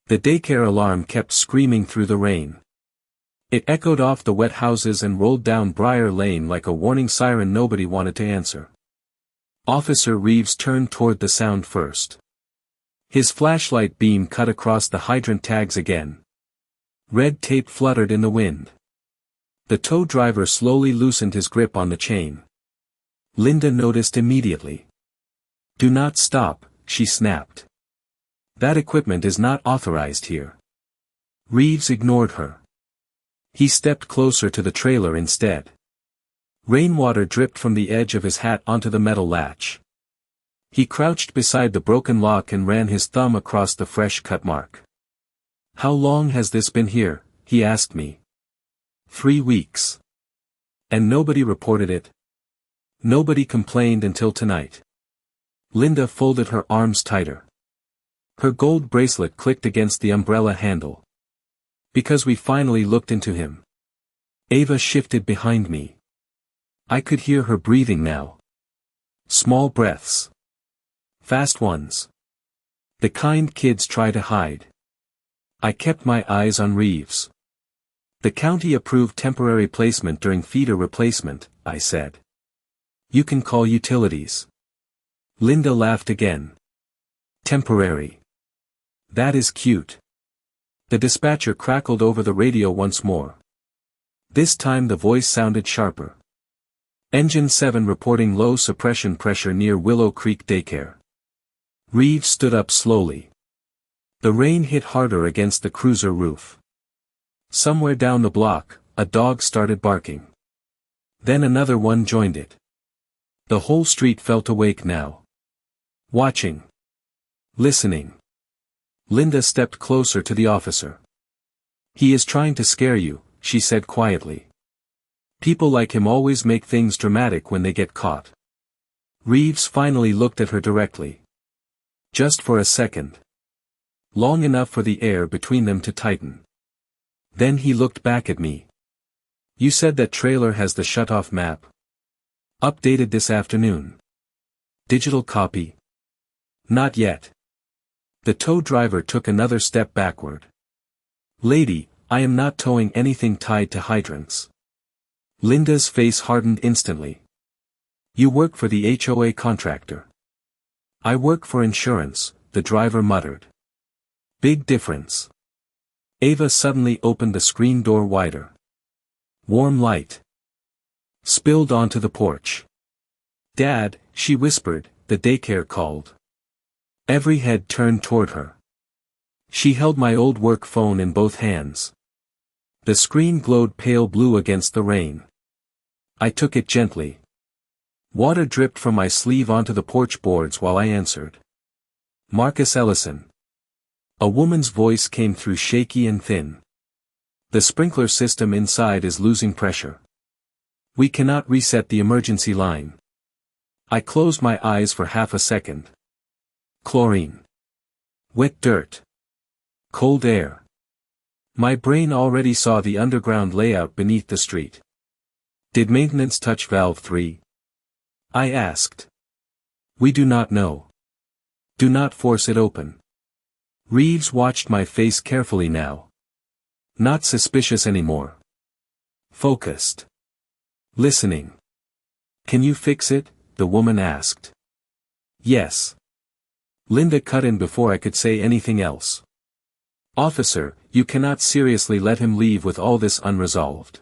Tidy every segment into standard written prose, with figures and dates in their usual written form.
The daycare alarm kept screaming through the rain. It echoed off the wet houses and rolled down Briar Lane like a warning siren nobody wanted to answer. Officer Reeves turned toward the sound first. His flashlight beam cut across the hydrant tags again. Red tape fluttered in the wind. The tow driver slowly loosened his grip on the chain. Linda noticed immediately. "Do not stop," she snapped. "That equipment is not authorized here." Reeves ignored her. He stepped closer to the trailer instead. Rainwater dripped from the edge of his hat onto the metal latch. He crouched beside the broken lock and ran his thumb across the fresh cut mark. "How long has this been here?" he asked me. 3 weeks. "And nobody reported it?" "Nobody complained until tonight." Linda folded her arms tighter. Her gold bracelet clicked against the umbrella handle. "Because we finally looked into him." Ava shifted behind me. I could hear her breathing now. Small breaths. Fast ones. The kind kids try to hide. I kept my eyes on Reeves. "The county approved temporary placement during feeder replacement," I said. "You can call utilities." Linda laughed again. "Temporary. That is cute." The dispatcher crackled over the radio once more. This time the voice sounded sharper. "Engine 7 reporting low suppression pressure near Willow Creek Daycare." Reeves stood up slowly. The rain hit harder against the cruiser roof. Somewhere down the block, a dog started barking. Then another one joined it. The whole street felt awake now. Watching. Listening. Linda stepped closer to the officer. "He is trying to scare you," she said quietly. "People like him always make things dramatic when they get caught." Reeves finally looked at her directly. Just for a second. Long enough for the air between them to tighten. Then he looked back at me. "You said that trailer has the shut-off map." "Updated this afternoon." "Digital copy?" "Not yet." The tow driver took another step backward. "Lady, I am not towing anything tied to hydrants." Linda's face hardened instantly. "You work for the HOA contractor." "I work for insurance," the driver muttered. "Big difference." Ava suddenly opened the screen door wider. Warm light spilled onto the porch. "Dad," she whispered, the daycare called. Every head turned toward her. She held my old work phone in both hands. The screen glowed pale blue against the rain. I took it gently. Water dripped from my sleeve onto the porch boards while I answered. "Marcus Ellison." A woman's voice came through shaky and thin. "The sprinkler system inside is losing pressure. We cannot reset the emergency line." I closed my eyes for half a second. Chlorine. Wet dirt. Cold air. My brain already saw the underground layout beneath the street. "Did maintenance touch valve 3? I asked. "We do not know." "Do not force it open." Reeves watched my face carefully now. Not suspicious anymore. Focused. Listening. "Can you fix it?" the woman asked. "Yes." Linda cut in before I could say anything else. "Officer, you cannot seriously let him leave with all this unresolved."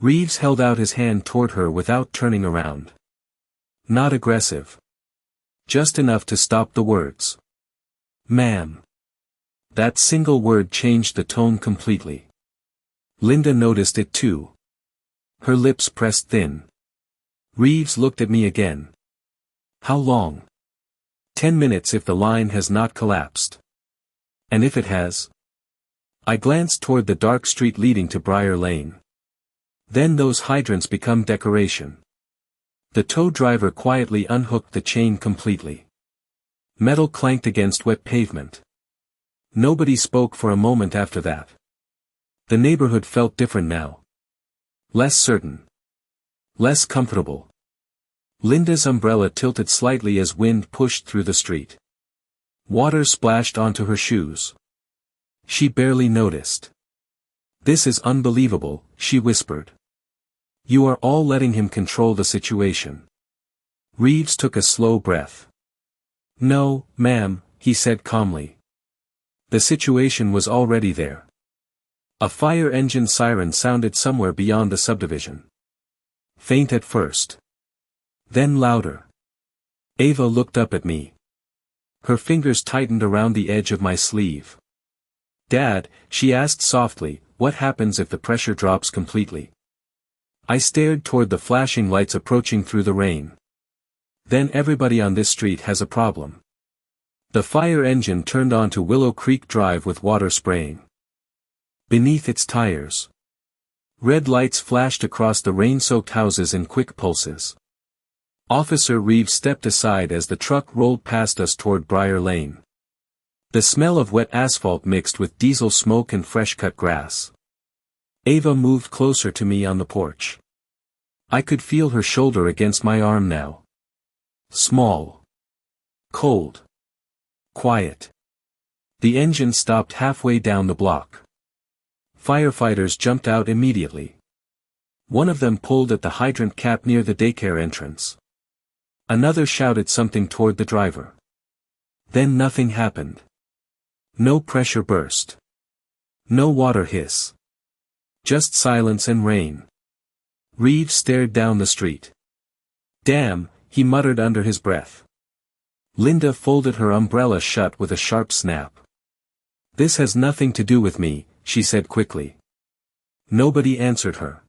Reeves held out his hand toward her without turning around. Not aggressive. Just enough to stop the words. "Ma'am." That single word changed the tone completely. Linda noticed it too. Her lips pressed thin. Reeves looked at me again. "How long?" 10 minutes if the line has not collapsed." "And if it has?" I glanced toward the dark street leading to Briar Lane. "Then those hydrants become decoration." The tow driver quietly unhooked the chain completely. Metal clanked against wet pavement. Nobody spoke for a moment after that. The neighborhood felt different now. Less certain. Less comfortable. Linda's umbrella tilted slightly as wind pushed through the street. Water splashed onto her shoes. She barely noticed. "This is unbelievable," she whispered. "You are all letting him control the situation." Reeves took a slow breath. "No, ma'am," he said calmly. The situation was already there. A fire engine siren sounded somewhere beyond the subdivision. Faint at first. Then louder. Ava looked up at me. Her fingers tightened around the edge of my sleeve. "Dad," she asked softly, "what happens if the pressure drops completely?" I stared toward the flashing lights approaching through the rain. "Then everybody on this street has a problem." The fire engine turned onto Willow Creek Drive with water spraying beneath its tires. Red lights flashed across the rain-soaked houses in quick pulses. Officer Reeves stepped aside as the truck rolled past us toward Briar Lane. The smell of wet asphalt mixed with diesel smoke and fresh-cut grass. Ava moved closer to me on the porch. I could feel her shoulder against my arm now. Small. Cold. Quiet. The engine stopped halfway down the block. Firefighters jumped out immediately. One of them pulled at the hydrant cap near the daycare entrance. Another shouted something toward the driver. Then nothing happened. No pressure burst. No water hiss. Just silence and rain. Reeves stared down the street. "Damn," he muttered under his breath. Linda folded her umbrella shut with a sharp snap. "This has nothing to do with me," she said quickly. Nobody answered her.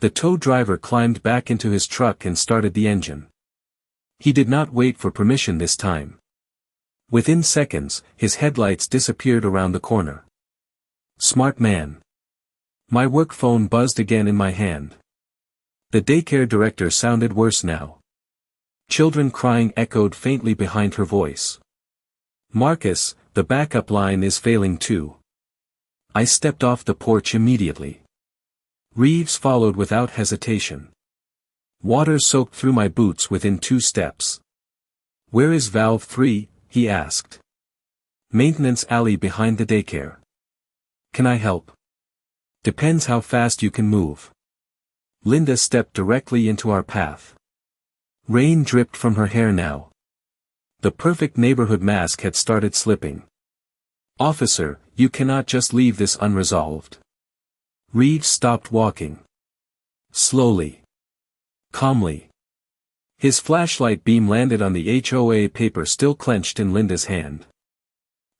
The tow driver climbed back into his truck and started the engine. He did not wait for permission this time. Within seconds, his headlights disappeared around the corner. Smart man. My work phone buzzed again in my hand. The daycare director sounded worse now. Children crying echoed faintly behind her voice. "Marcus, the backup line is failing too." I stepped off the porch immediately. Reeves followed without hesitation. Water soaked through my boots within 2 steps. "Where is valve 3, he asked. "Maintenance alley behind the daycare." "Can I help?" "Depends how fast you can move." Linda stepped directly into our path. Rain dripped from her hair now. The perfect neighborhood mask had started slipping. "Officer, you cannot just leave this unresolved." Reeves stopped walking. Slowly. Calmly. His flashlight beam landed on the HOA paper still clenched in Linda's hand.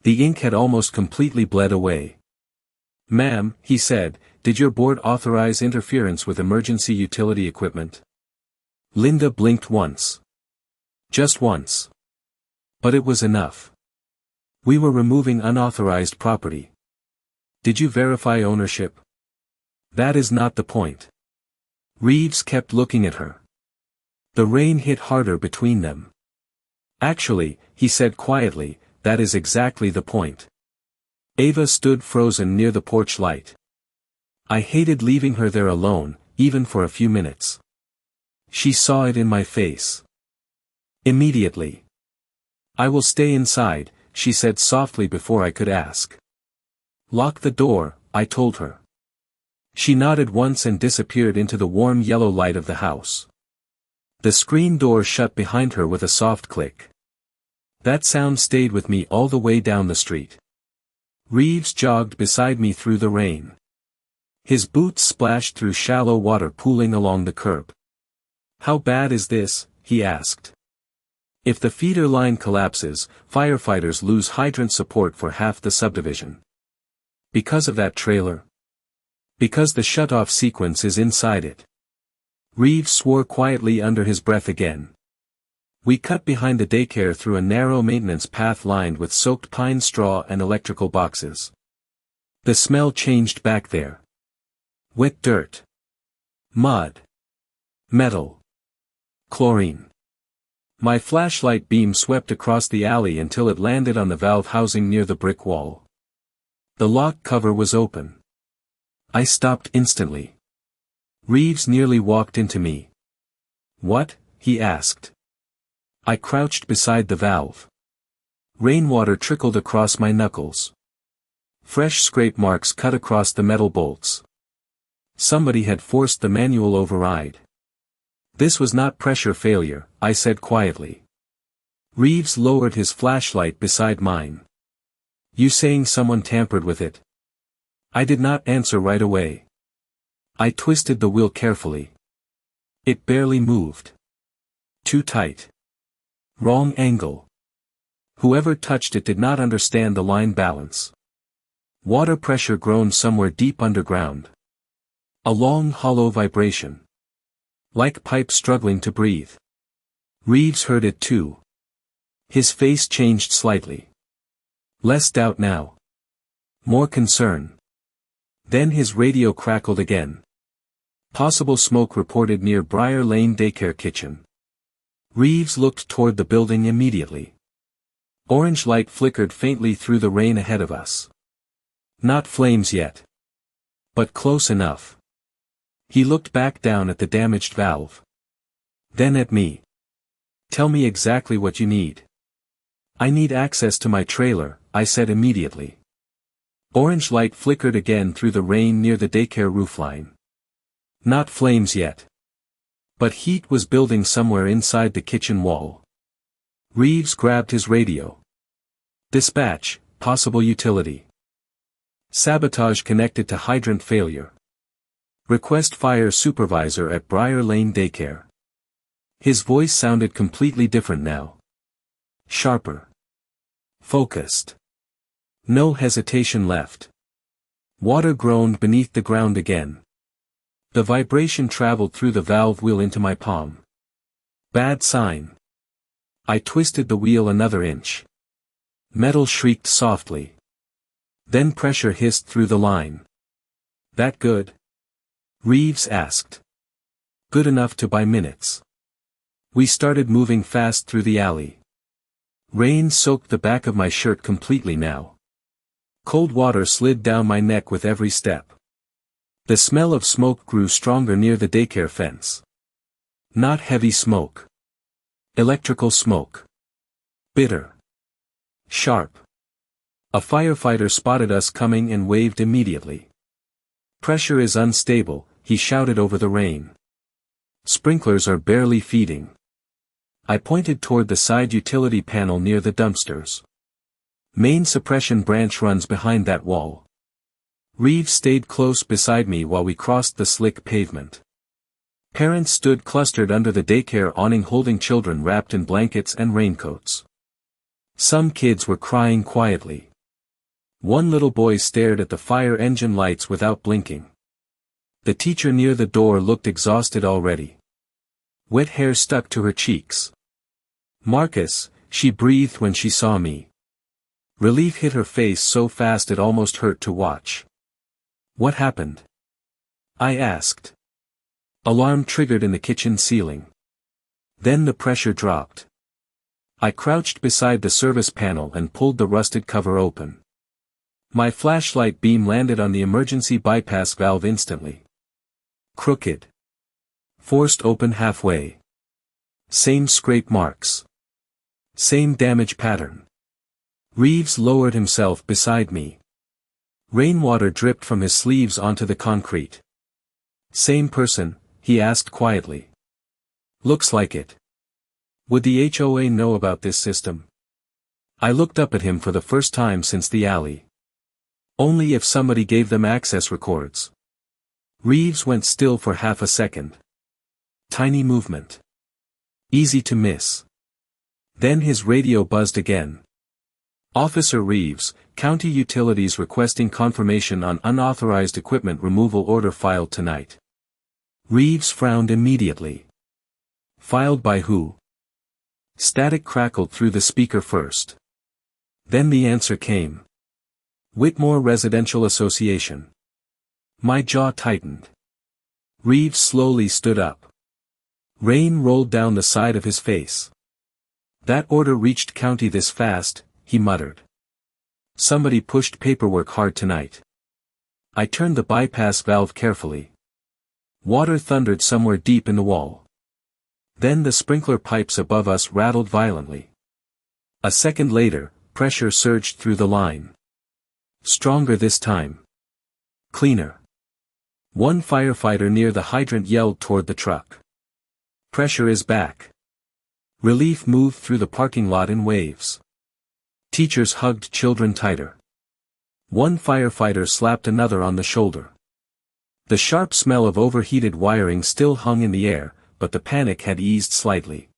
The ink had almost completely bled away. "Ma'am," he said, "did your board authorize interference with emergency utility equipment?" Linda blinked once. Just once. But it was enough. "We were removing unauthorized property." "Did you verify ownership?" "That is not the point." Reeves kept looking at her. The rain hit harder between them. "Actually," he said quietly, "that is exactly the point." Ava stood frozen near the porch light. I hated leaving her there alone, even for a few minutes. She saw it in my face. Immediately. "I will stay inside," she said softly before I could ask. "Lock the door," I told her. She nodded once and disappeared into the warm yellow light of the house. The screen door shut behind her with a soft click. That sound stayed with me all the way down the street. Reeves jogged beside me through the rain. His boots splashed through shallow water pooling along the curb. "How bad is this?" he asked. "If the feeder line collapses, firefighters lose hydrant support for half the subdivision." "Because of that trailer?" "Because the shut-off sequence is inside it." Reeves swore quietly under his breath again. We cut behind the daycare through a narrow maintenance path lined with soaked pine straw and electrical boxes. The smell changed back there. Wet dirt. Mud. Metal. Chlorine. My flashlight beam swept across the alley until it landed on the valve housing near the brick wall. The lock cover was open. I stopped instantly. Reeves nearly walked into me. "What?" he asked. I crouched beside the valve. Rainwater trickled across my knuckles. Fresh scrape marks cut across the metal bolts. Somebody had forced the manual override. This was not pressure failure, I said quietly. Reeves lowered his flashlight beside mine. You saying someone tampered with it? I did not answer right away. I twisted the wheel carefully. It barely moved. Too tight. Wrong angle. Whoever touched it did not understand the line balance. Water pressure groaned somewhere deep underground. A long hollow vibration. Like pipes struggling to breathe. Reeves heard it too. His face changed slightly. Less doubt now. More concern. Then his radio crackled again. Possible smoke reported near Briar Lane daycare kitchen. Reeves looked toward the building immediately. Orange light flickered faintly through the rain ahead of us. Not flames yet. But close enough. He looked back down at the damaged valve. Then at me. Tell me exactly what you need. I need access to my trailer, I said immediately. Orange light flickered again through the rain near the daycare roofline. Not flames yet. But heat was building somewhere inside the kitchen wall. Reeves grabbed his radio. Dispatch, possible utility. Sabotage connected to hydrant failure. Request fire supervisor at Briar Lane daycare. His voice sounded completely different now. Sharper. Focused. No hesitation left. Water groaned beneath the ground again. The vibration traveled through the valve wheel into my palm. Bad sign. I twisted the wheel another inch. Metal shrieked softly. Then pressure hissed through the line. That good? Reeves asked. Good enough to buy minutes. We started moving fast through the alley. Rain soaked the back of my shirt completely now. Cold water slid down my neck with every step. The smell of smoke grew stronger near the daycare fence. Not heavy smoke. Electrical smoke. Bitter. Sharp. A firefighter spotted us coming and waved immediately. Pressure is unstable, he shouted over the rain. Sprinklers are barely feeding. I pointed toward the side utility panel near the dumpsters. Main suppression branch runs behind that wall. Reeves stayed close beside me while we crossed the slick pavement. Parents stood clustered under the daycare awning holding children wrapped in blankets and raincoats. Some kids were crying quietly. One little boy stared at the fire engine lights without blinking. The teacher near the door looked exhausted already. Wet hair stuck to her cheeks. Marcus, she breathed when she saw me. Relief hit her face so fast it almost hurt to watch. What happened? I asked. Alarm triggered in the kitchen ceiling. Then the pressure dropped. I crouched beside the service panel and pulled the rusted cover open. My flashlight beam landed on the emergency bypass valve instantly. Crooked. Forced open halfway. Same scrape marks. Same damage pattern. Reeves lowered himself beside me. Rainwater dripped from his sleeves onto the concrete. Same person, he asked quietly. Looks like it. Would the HOA know about this system? I looked up at him for the first time since the alley. Only if somebody gave them access records. Reeves went still for half a second. Tiny movement. Easy to miss. Then his radio buzzed again. Officer Reeves, County Utilities requesting confirmation on unauthorized equipment removal order filed tonight. Reeves frowned immediately. Filed by who? Static crackled through the speaker first. Then the answer came. Whitmore Residential Association. My jaw tightened. Reeves slowly stood up. Rain rolled down the side of his face. That order reached county this fast, he muttered. Somebody pushed paperwork hard tonight. I turned the bypass valve carefully. Water thundered somewhere deep in the wall. Then the sprinkler pipes above us rattled violently. A second later, pressure surged through the line. Stronger this time. Cleaner. One firefighter near the hydrant yelled toward the truck. Pressure is back. Relief moved through the parking lot in waves. Teachers hugged children tighter. One firefighter slapped another on the shoulder. The sharp smell of overheated wiring still hung in the air, but the panic had eased slightly.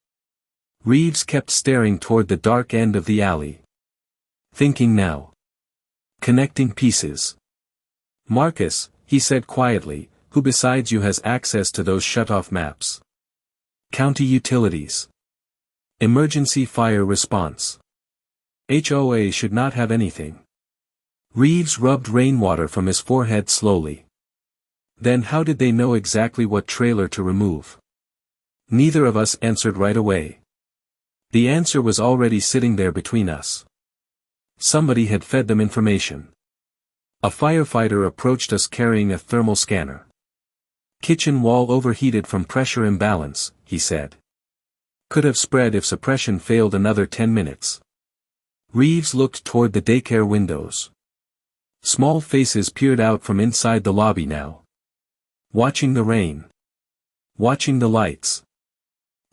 Reeves kept staring toward the dark end of the alley. Thinking now. Connecting pieces. Marcus, he said quietly, who besides you has access to those shut-off maps? County utilities. Emergency fire response. HOA should not have anything. Reeves rubbed rainwater from his forehead slowly. Then how did they know exactly what trailer to remove? Neither of us answered right away. The answer was already sitting there between us. Somebody had fed them information. A firefighter approached us carrying a thermal scanner. Kitchen wall overheated from pressure imbalance, he said. Could have spread if suppression failed another 10 minutes. Reeves looked toward the daycare windows. Small faces peered out from inside the lobby now. Watching the rain. Watching the lights.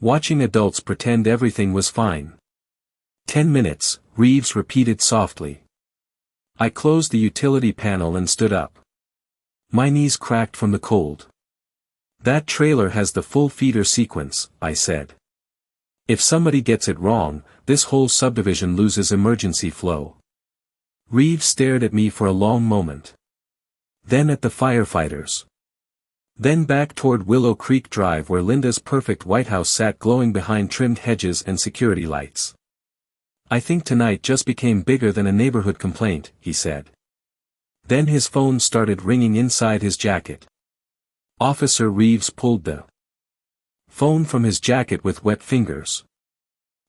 Watching adults pretend everything was fine. 10 minutes, Reeves repeated softly. I closed the utility panel and stood up. My knees cracked from the cold. That trailer has the full feeder sequence, I said. If somebody gets it wrong, this whole subdivision loses emergency flow. Reeves stared at me for a long moment. Then at the firefighters. Then back toward Willow Creek Drive where Linda's perfect White House sat glowing behind trimmed hedges and security lights. I think tonight just became bigger than a neighborhood complaint, he said. Then his phone started ringing inside his jacket. Officer Reeves pulled the phone from his jacket with wet fingers.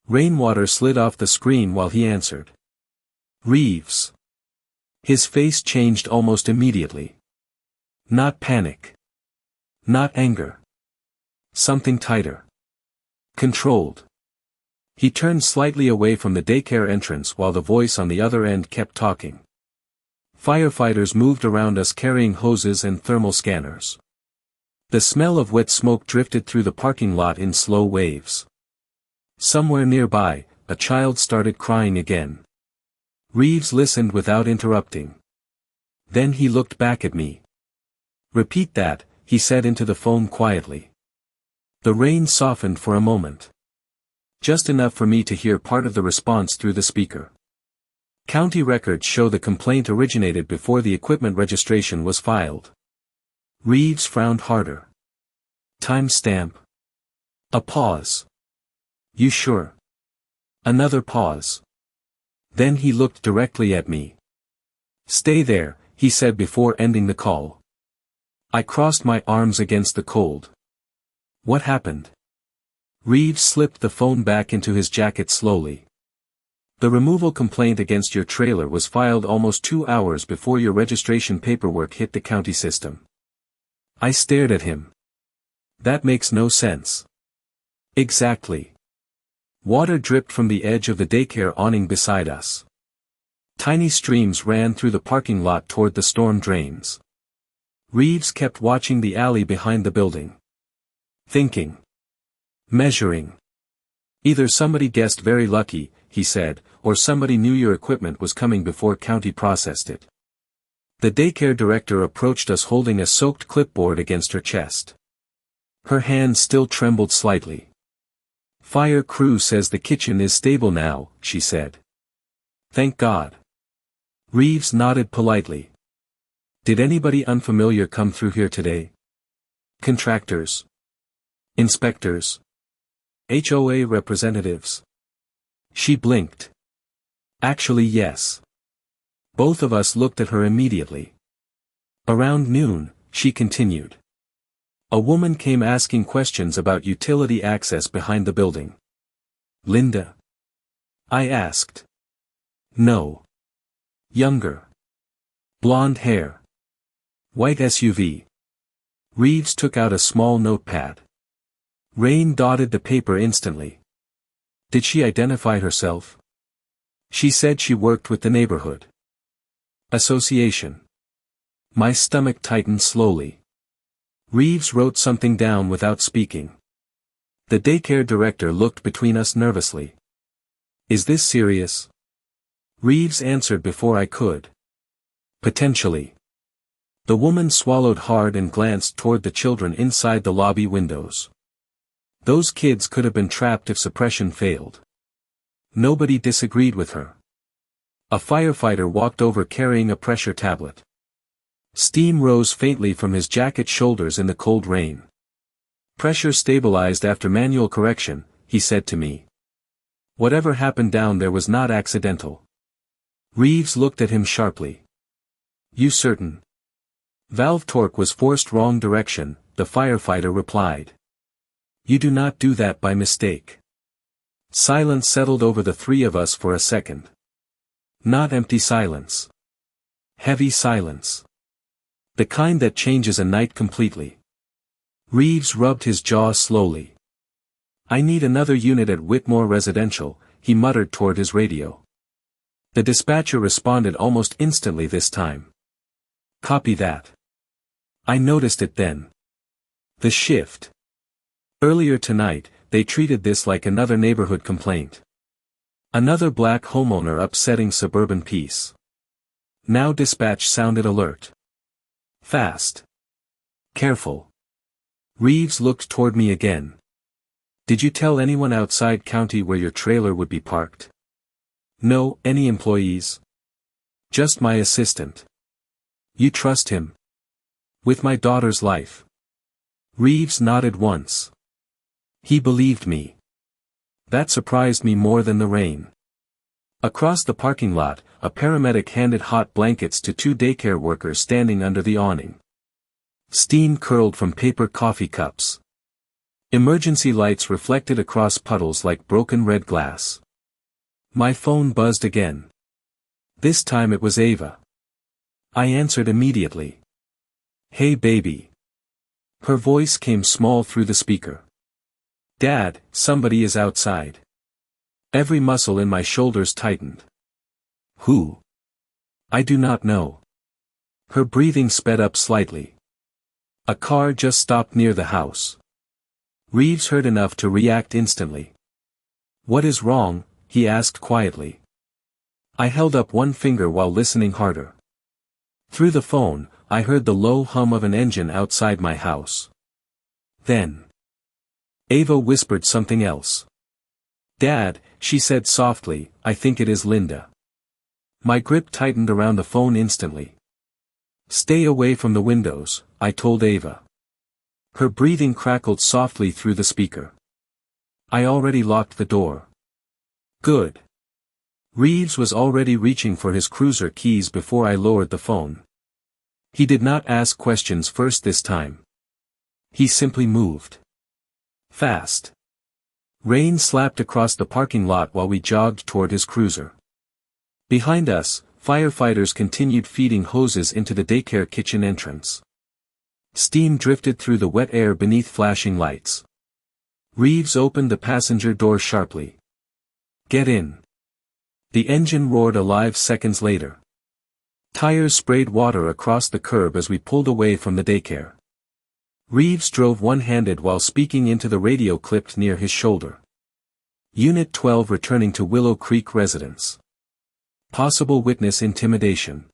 Rainwater slid off the screen while he answered. Reeves. His face changed almost immediately. Not panic. Not anger. Something tighter. Controlled. He turned slightly away from the daycare entrance while the voice on the other end kept talking. Firefighters moved around us carrying hoses and thermal scanners. The smell of wet smoke drifted through the parking lot in slow waves. Somewhere nearby, a child started crying again. Reeves listened without interrupting. Then he looked back at me. Repeat that, he said into the phone quietly. The rain softened for a moment. Just enough for me to hear part of the response through the speaker. County records show the complaint originated before the equipment registration was filed. Reeves frowned harder. Timestamp. A pause. You sure? Another pause. Then he looked directly at me. Stay there, he said before ending the call. I crossed my arms against the cold. What happened? Reeves slipped the phone back into his jacket slowly. The removal complaint against your trailer was filed almost 2 hours before your registration paperwork hit the county system. I stared at him. That makes no sense. Exactly. Water dripped from the edge of the daycare awning beside us. Tiny streams ran through the parking lot toward the storm drains. Reeves kept watching the alley behind the building. Thinking. Measuring. Either somebody guessed very lucky, he said, or somebody knew your equipment was coming before county processed it. The daycare director approached us holding a soaked clipboard against her chest. Her hand still trembled slightly. Fire crew says the kitchen is stable now, she said. Thank God. Reeves nodded politely. Did anybody unfamiliar come through here today? Contractors. Inspectors. HOA representatives. She blinked. Actually yes. Both of us looked at her immediately. Around noon, she continued. A woman came asking questions about utility access behind the building. Linda? I asked. No. Younger. Blonde hair. White SUV. Reeves took out a small notepad. Rain dotted the paper instantly. Did she identify herself? She said she worked with the neighborhood. Association. My stomach tightened slowly. Reeves wrote something down without speaking. The daycare director looked between us nervously. Is this serious? Reeves answered before I could. Potentially. The woman swallowed hard and glanced toward the children inside the lobby windows. Those kids could have been trapped if suppression failed. Nobody disagreed with her. A firefighter walked over carrying a pressure tablet. Steam rose faintly from his jacket shoulders in the cold rain. Pressure stabilized after manual correction, he said to me. Whatever happened down there was not accidental. Reeves looked at him sharply. You certain? Valve torque was forced wrong direction, the firefighter replied. You do not do that by mistake. Silence settled over the three of us for a second. Not empty silence. Heavy silence. The kind that changes a night completely. Reeves rubbed his jaw slowly. I need another unit at Whitmore Residential, he muttered toward his radio. The dispatcher responded almost instantly this time. Copy that. I noticed it then. The shift. Earlier tonight, they treated this like another neighborhood complaint. Another black homeowner upsetting suburban peace. Now dispatch sounded alert. Fast. Careful. Reeves looked toward me again. Did you tell anyone outside county where your trailer would be parked? No, any employees? Just my assistant. You trust him? With my daughter's life. Reeves nodded once. He believed me. That surprised me more than the rain. Across the parking lot, a paramedic handed hot blankets to two daycare workers standing under the awning. Steam curled from paper coffee cups. Emergency lights reflected across puddles like broken red glass. My phone buzzed again. This time it was Ava. I answered immediately. Hey baby. Her voice came small through the speaker. Dad, somebody is outside. Every muscle in my shoulders tightened. Who? I do not know. Her breathing sped up slightly. A car just stopped near the house. Reeves heard enough to react instantly. What is wrong? He asked quietly. I held up one finger while listening harder. Through the phone, I heard the low hum of an engine outside my house. Then. Ava whispered something else. Dad, she said softly, I think it is Linda. My grip tightened around the phone instantly. Stay away from the windows, I told Ava. Her breathing crackled softly through the speaker. I already locked the door. Good. Reeves was already reaching for his cruiser keys before I lowered the phone. He did not ask questions first this time. He simply moved. Fast. Rain slapped across the parking lot while we jogged toward his cruiser. Behind us, firefighters continued feeding hoses into the daycare kitchen entrance. Steam drifted through the wet air beneath flashing lights. Reeves opened the passenger door sharply. Get in. The engine roared alive seconds later. Tires sprayed water across the curb as we pulled away from the daycare. Reeves drove one-handed while speaking into the radio clipped near his shoulder. Unit 12 returning to Willow Creek residence. Possible witness intimidation.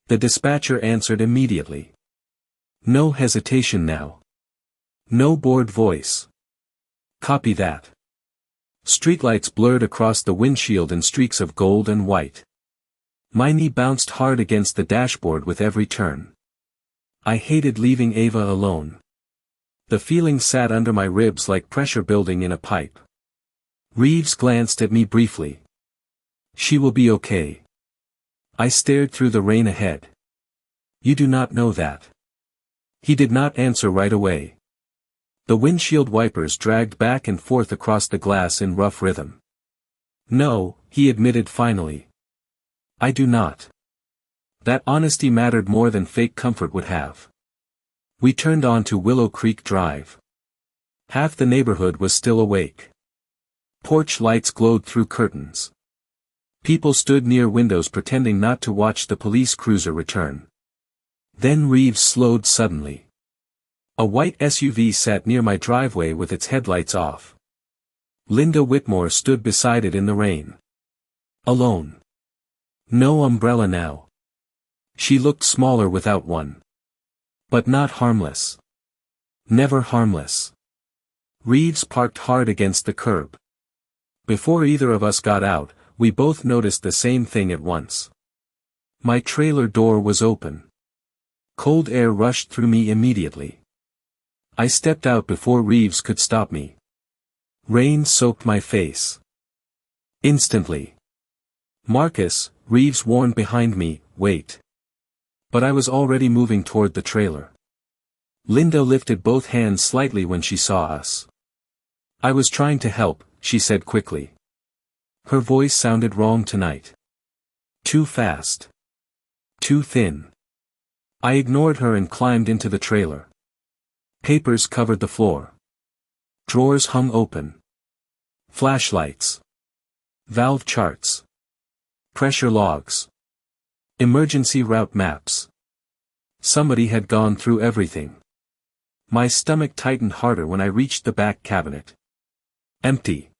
The dispatcher answered immediately. No hesitation now. No bored voice. Copy that. Streetlights blurred across the windshield in streaks of gold and white. My knee bounced hard against the dashboard with every turn. I hated leaving Ava alone. The feeling sat under my ribs like pressure building in a pipe. Reeves glanced at me briefly. She will be okay. I stared through the rain ahead. You do not know that. He did not answer right away. The windshield wipers dragged back and forth across the glass in rough rhythm. No, he admitted finally. I do not. That honesty mattered more than fake comfort would have. We turned on to Willow Creek Drive. Half the neighborhood was still awake. Porch lights glowed through curtains. People stood near windows pretending not to watch the police cruiser return. Then Reeves slowed suddenly. A white SUV sat near my driveway with its headlights off. Linda Whitmore stood beside it in the rain. Alone. No umbrella now. She looked smaller without one. But not harmless. Never harmless. Reeves parked hard against the curb. Before either of us got out, we both noticed the same thing at once. My trailer door was open. Cold air rushed through me immediately. I stepped out before Reeves could stop me. Rain soaked my face. Instantly. "Marcus," Reeves warned behind me, "wait." But I was already moving toward the trailer. Linda lifted both hands slightly when she saw us. "I was trying to help," she said quickly. Her voice sounded wrong tonight. Too fast. Too thin. I ignored her and climbed into the trailer. Papers covered the floor. Drawers hung open. Flashlights. Valve charts. Pressure logs. Emergency route maps. Somebody had gone through everything. My stomach tightened harder when I reached the back cabinet. Empty.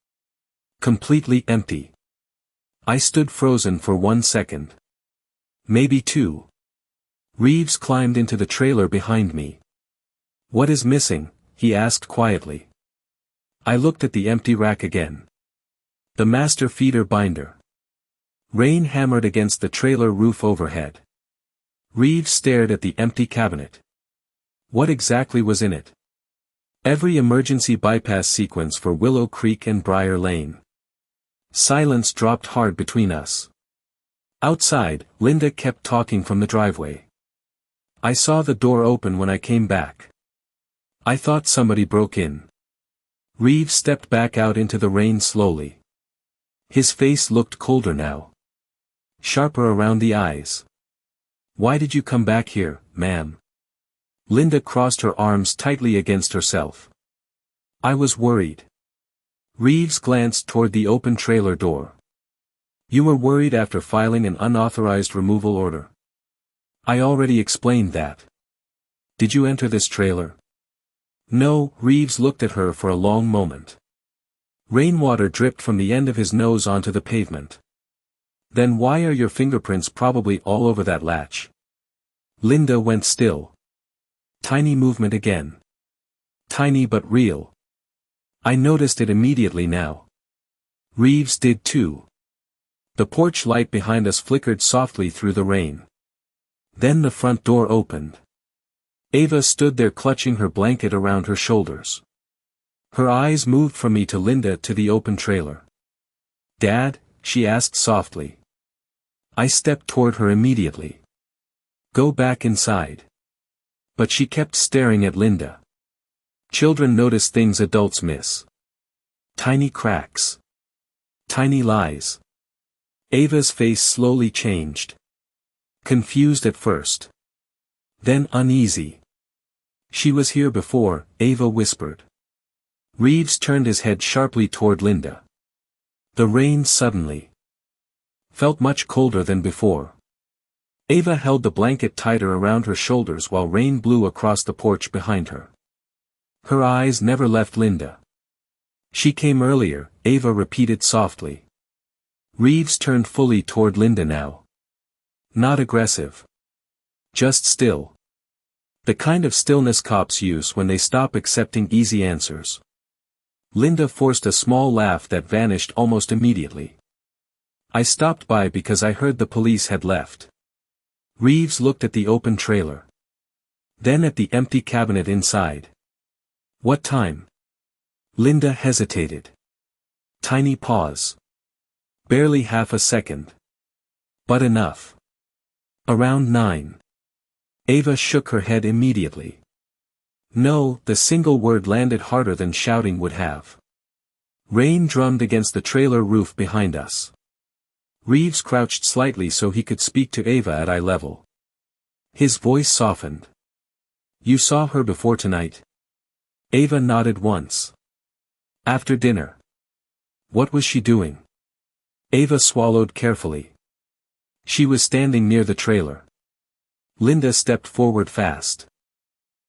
Completely empty. I stood frozen for 1 second. Maybe 2. Reeves climbed into the trailer behind me. "What is missing?" he asked quietly. I looked at the empty rack again. The master feeder binder. Rain hammered against the trailer roof overhead. Reeves stared at the empty cabinet. What exactly was in it? Every emergency bypass sequence for Willow Creek and Briar Lane. Silence dropped hard between us. Outside, Linda kept talking from the driveway. I saw the door open when I came back. I thought somebody broke in. Reeves stepped back out into the rain slowly. His face looked colder now. Sharper around the eyes. "Why did you come back here, ma'am?" Linda crossed her arms tightly against herself. "I was worried." Reeves glanced toward the open trailer door. "You were worried after filing an unauthorized removal order." "I already explained that." "Did you enter this trailer?" "No." Reeves looked at her for a long moment. Rainwater dripped from the end of his nose onto the pavement. "Then why are your fingerprints probably all over that latch?" Linda went still. Tiny movement again. Tiny but real. I noticed it immediately now. Reeves did too. The porch light behind us flickered softly through the rain. Then the front door opened. Ava stood there clutching her blanket around her shoulders. Her eyes moved from me to Linda to the open trailer. "Dad?" she asked softly. I stepped toward her immediately. "Go back inside." But she kept staring at Linda. Children notice things adults miss. Tiny cracks. Tiny lies. Ava's face slowly changed. Confused at first. Then uneasy. "She was here before," Ava whispered. Reeves turned his head sharply toward Linda. The rain suddenly felt much colder than before. Ava held the blanket tighter around her shoulders while rain blew across the porch behind her. Her eyes never left Linda. "She came earlier," Ava repeated softly. Reeves turned fully toward Linda now. Not aggressive. Just still. The kind of stillness cops use when they stop accepting easy answers. Linda forced a small laugh that vanished almost immediately. "I stopped by because I heard the police had left." Reeves looked at the open trailer. Then at the empty cabinet inside. "What time?" Linda hesitated. Tiny pause. Barely half a second. But enough. "Around 9. Ava shook her head immediately. No, the single word landed harder than shouting would have. Rain drummed against the trailer roof behind us. Reeves crouched slightly so he could speak to Ava at eye level. His voice softened. "You saw her before tonight?" Ava nodded once. "After dinner. What was she doing?" Ava swallowed carefully. She was standing near the trailer. Linda stepped forward fast.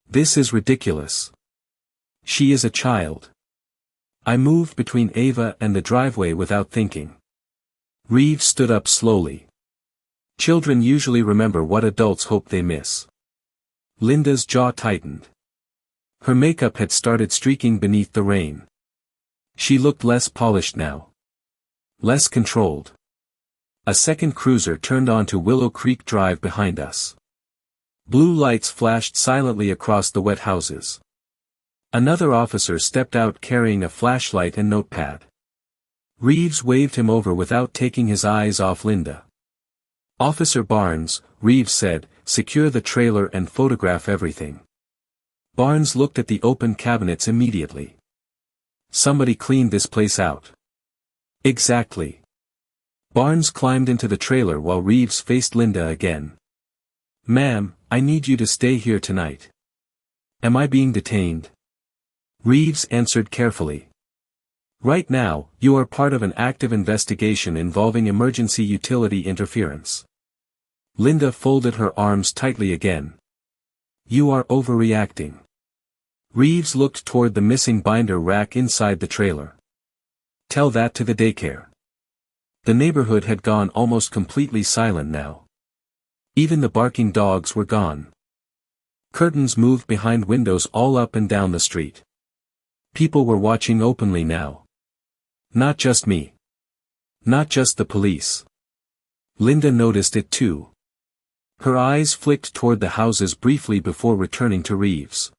This is ridiculous. She is a child. I moved between Ava and the driveway without thinking. Reeves stood up slowly. Children usually remember what adults hope they miss. Linda's jaw tightened. Her makeup had started streaking beneath the rain. She looked less polished now. Less controlled. A second cruiser turned onto Willow Creek Drive behind us. Blue lights flashed silently across the wet houses. Another officer stepped out carrying a flashlight and notepad. Reeves waved him over without taking his eyes off Linda. "Officer Barnes," Reeves said, "secure the trailer and photograph everything." Barnes looked at the open cabinets immediately. "Somebody cleaned this place out." "Exactly." Barnes climbed into the trailer while Reeves faced Linda again. "Ma'am, I need you to stay here tonight." "Am I being detained?" Reeves answered carefully. "Right now, you are part of an active investigation involving emergency utility interference." Linda folded her arms tightly again. "You are overreacting." Reeves looked toward the missing binder rack inside the trailer. "Tell that to the daycare." The neighborhood had gone almost completely silent now. Even the barking dogs were gone. Curtains moved behind windows all up and down the street. People were watching openly now. Not just me. Not just the police. Linda noticed it too. Her eyes flicked toward the houses briefly before returning to Reeves.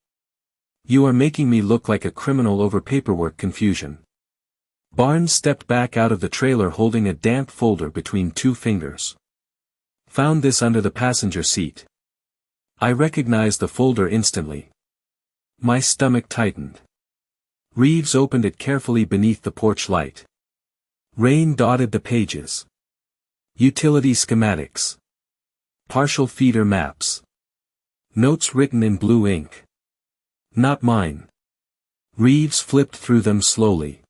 "You are making me look like a criminal over paperwork confusion." Barnes stepped back out of the trailer holding a damp folder between two fingers. "Found this under the passenger seat." I recognized the folder instantly. My stomach tightened. Reeves opened it carefully beneath the porch light. Rain dotted the pages. Utility schematics. Partial feeder maps. Notes written in blue ink. Not mine. Reeves flipped through them slowly.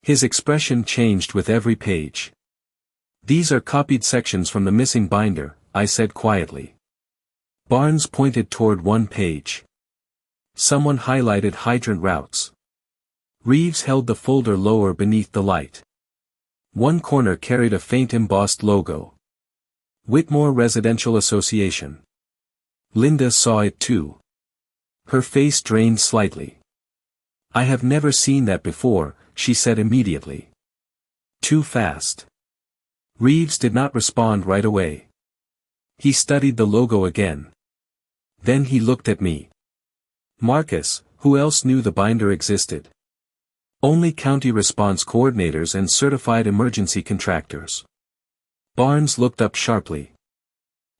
His expression changed with every page. "These are copied sections from the missing binder," I said quietly. Barnes pointed toward one page. Someone highlighted hydrant routes. Reeves held the folder lower beneath the light. One corner carried a faint embossed logo. Whitmore Residential Association. Linda saw it too. Her face drained slightly. "I have never seen that before," she said immediately. "Too fast." Reeves did not respond right away. He studied the logo again. Then he looked at me. "Marcus, who else knew the binder existed?" "Only county response coordinators and certified emergency contractors." Barnes looked up sharply.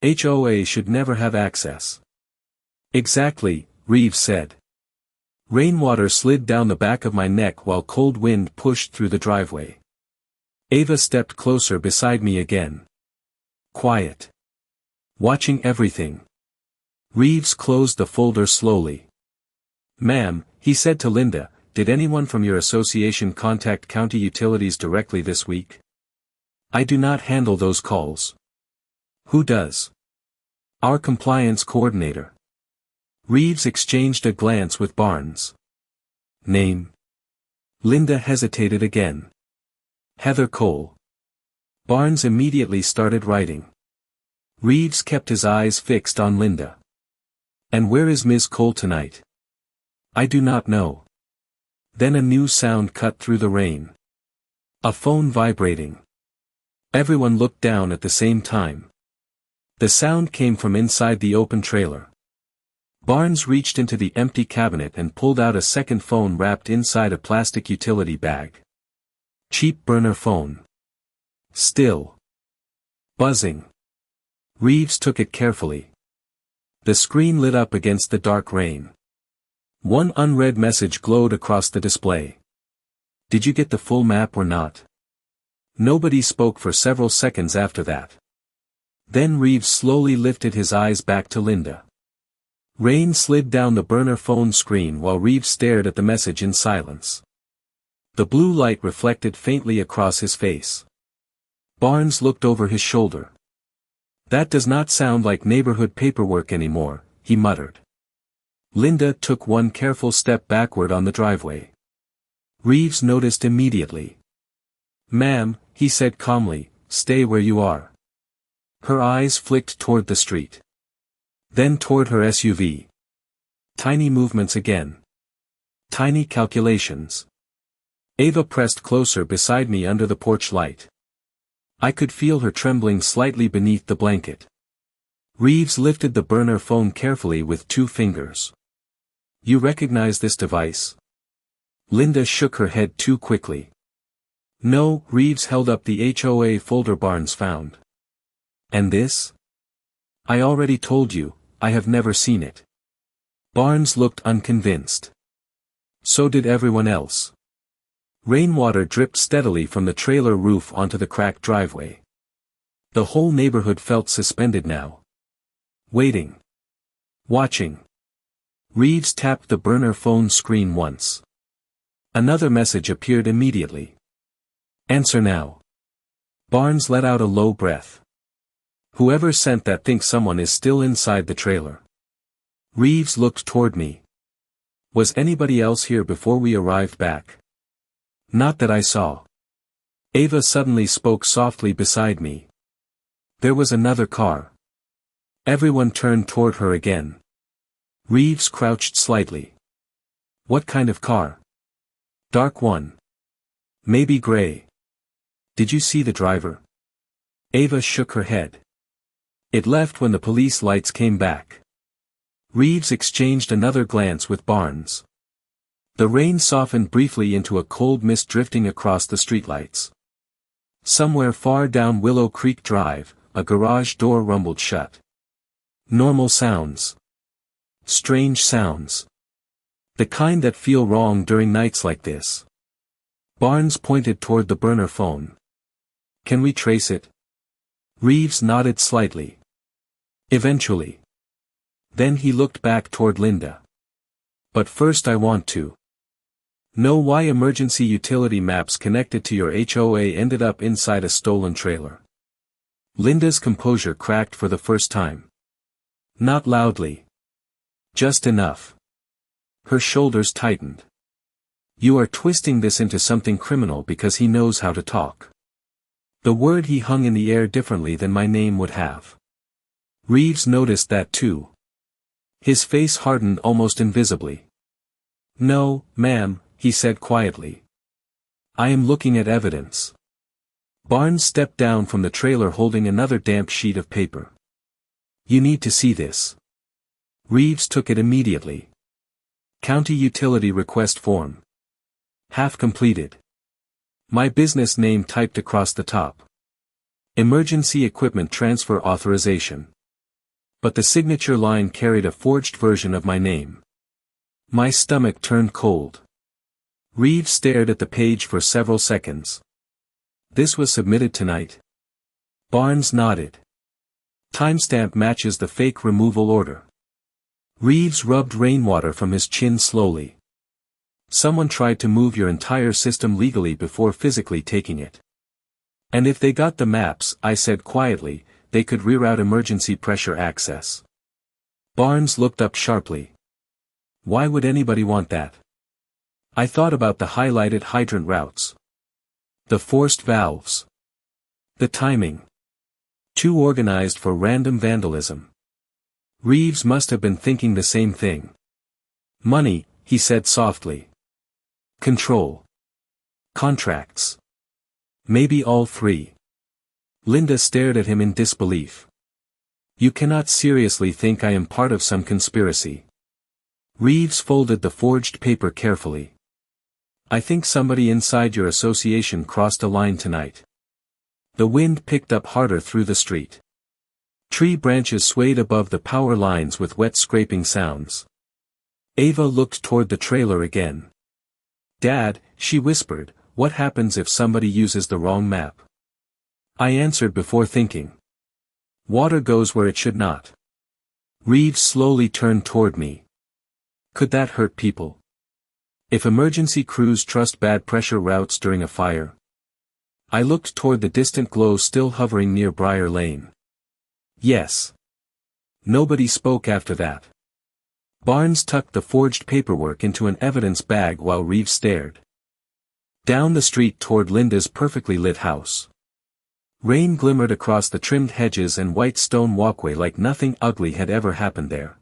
"HOA should never have access." "Exactly," Reeves said. Rainwater slid down the back of my neck while cold wind pushed through the driveway. Ava stepped closer beside me again. Quiet. Watching everything. Reeves closed the folder slowly. "Ma'am," he said to Linda, "did anyone from your association contact county utilities directly this week?" "I do not handle those calls." "Who does?" "Our compliance coordinator." Reeves exchanged a glance with Barnes. "Name?" Linda hesitated again. "Heather Cole." Barnes immediately started writing. Reeves kept his eyes fixed on Linda. "And where is Ms. Cole tonight?" "I do not know." Then a new sound cut through the rain. A phone vibrating. Everyone looked down at the same time. The sound came from inside the open trailer. Barnes reached into the empty cabinet and pulled out a second phone wrapped inside a plastic utility bag. Cheap burner phone. Still. Buzzing. Reeves took it carefully. The screen lit up against the dark rain. One unread message glowed across the display. "Did you get the full map or not?" Nobody spoke for several seconds after that. Then Reeves slowly lifted his eyes back to Linda. Rain slid down the burner phone screen while Reeves stared at the message in silence. The blue light reflected faintly across his face. Barnes looked over his shoulder. That does not sound like neighborhood paperwork anymore, he muttered. Linda took one careful step backward on the driveway. Reeves noticed immediately. "Ma'am," he said calmly, "stay where you are." Her eyes flicked toward the street. Then toward her SUV. Tiny movements again. Tiny calculations. Ava pressed closer beside me under the porch light. I could feel her trembling slightly beneath the blanket. Reeves lifted the burner phone carefully with 2 fingers. "You recognize this device?" Linda shook her head too quickly. "No," Reeves held up the HOA folder Barnes found. "And this?" "I already told you, I have never seen it." Barnes looked unconvinced. So did everyone else. Rainwater dripped steadily from the trailer roof onto the cracked driveway. The whole neighborhood felt suspended now. Waiting. Watching. Reeves tapped the burner phone screen once. Another message appeared immediately. "Answer now." Barnes let out a low breath. "Whoever sent that thinks someone is still inside the trailer." Reeves looked toward me. "Was anybody else here before we arrived back?" "Not that I saw." Ava suddenly spoke softly beside me. There was another car. Everyone turned toward her again. Reeves crouched slightly. "What kind of car?" "Dark one. Maybe gray." "Did you see the driver?" Ava shook her head. "It left when the police lights came back." Reeves exchanged another glance with Barnes. The rain softened briefly into a cold mist drifting across the streetlights. Somewhere far down Willow Creek Drive, a garage door rumbled shut. Normal sounds. Strange sounds. The kind that feel wrong during nights like this. Barnes pointed toward the burner phone. "Can we trace it?" Reeves nodded slightly. "Eventually." Then he looked back toward Linda. "But first I want to know why emergency utility maps connected to your HOA ended up inside a stolen trailer." Linda's composure cracked for the first time. Not loudly. Just enough. Her shoulders tightened. "You are twisting this into something criminal because he knows how to talk." The word he hung in the air differently than my name would have. Reeves noticed that too. His face hardened almost invisibly. "No, ma'am," he said quietly. "I am looking at evidence." Barnes stepped down from the trailer holding another damp sheet of paper. "You need to see this." Reeves took it immediately. County utility request form. Half completed. My business name typed across the top. Emergency equipment transfer authorization. But the signature line carried a forged version of my name. My stomach turned cold. Reeves stared at the page for several seconds. "This was submitted tonight?" Barnes nodded. "Timestamp matches the fake removal order." Reeves rubbed rainwater from his chin slowly. "Someone tried to move your entire system legally before physically taking it." "And if they got the maps," I said quietly, "they could reroute emergency pressure access." Barnes looked up sharply. "Why would anybody want that?" I thought about the highlighted hydrant routes. The forced valves. The timing. Too organized for random vandalism. Reeves must have been thinking the same thing. "Money," he said softly. "Control. Contracts. Maybe all 3. Linda stared at him in disbelief. "You cannot seriously think I am part of some conspiracy." Reeves folded the forged paper carefully. "I think somebody inside your association crossed a line tonight." The wind picked up harder through the street. Tree branches swayed above the power lines with wet scraping sounds. Ava looked toward the trailer again. "Dad," she whispered, "what happens if somebody uses the wrong map?" I answered before thinking. "Water goes where it should not." Reeves slowly turned toward me. "Could that hurt people? If emergency crews trust bad pressure routes during a fire?" I looked toward the distant glow still hovering near Briar Lane. Yes. Nobody spoke after that. Barnes tucked the forged paperwork into an evidence bag while Reeves stared down the street toward Linda's perfectly lit house. Rain glimmered across the trimmed hedges and white stone walkway like nothing ugly had ever happened there.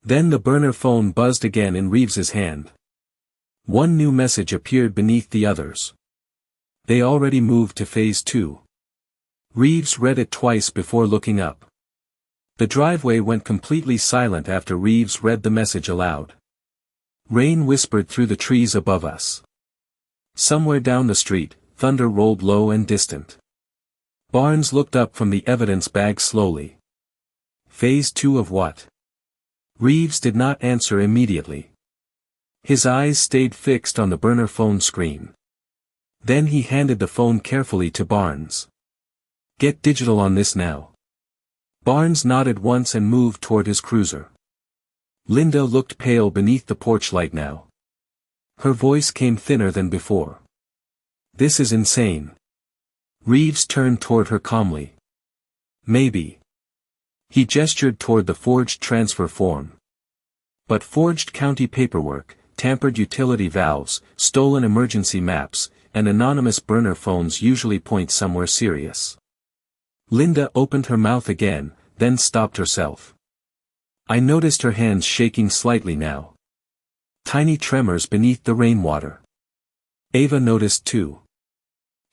Then the burner phone buzzed again in Reeves's hand. One new message appeared beneath the others. They already moved to phase 2. Reeves read it twice before looking up. The driveway went completely silent after Reeves read the message aloud. Rain whispered through the trees above us. Somewhere down the street, thunder rolled low and distant. Barnes looked up from the evidence bag slowly. Phase 2 of what? Reeves did not answer immediately. His eyes stayed fixed on the burner phone screen. Then he handed the phone carefully to Barnes. Get digital on this now. Barnes nodded once and moved toward his cruiser. Linda looked pale beneath the porch light now. Her voice came thinner than before. This is insane. Reeves turned toward her calmly. Maybe. He gestured toward the forged transfer form. But forged county paperwork, tampered utility valves, stolen emergency maps, and anonymous burner phones usually point somewhere serious. Linda opened her mouth again, then stopped herself. I noticed her hands shaking slightly now. Tiny tremors beneath the rainwater. Ava noticed too.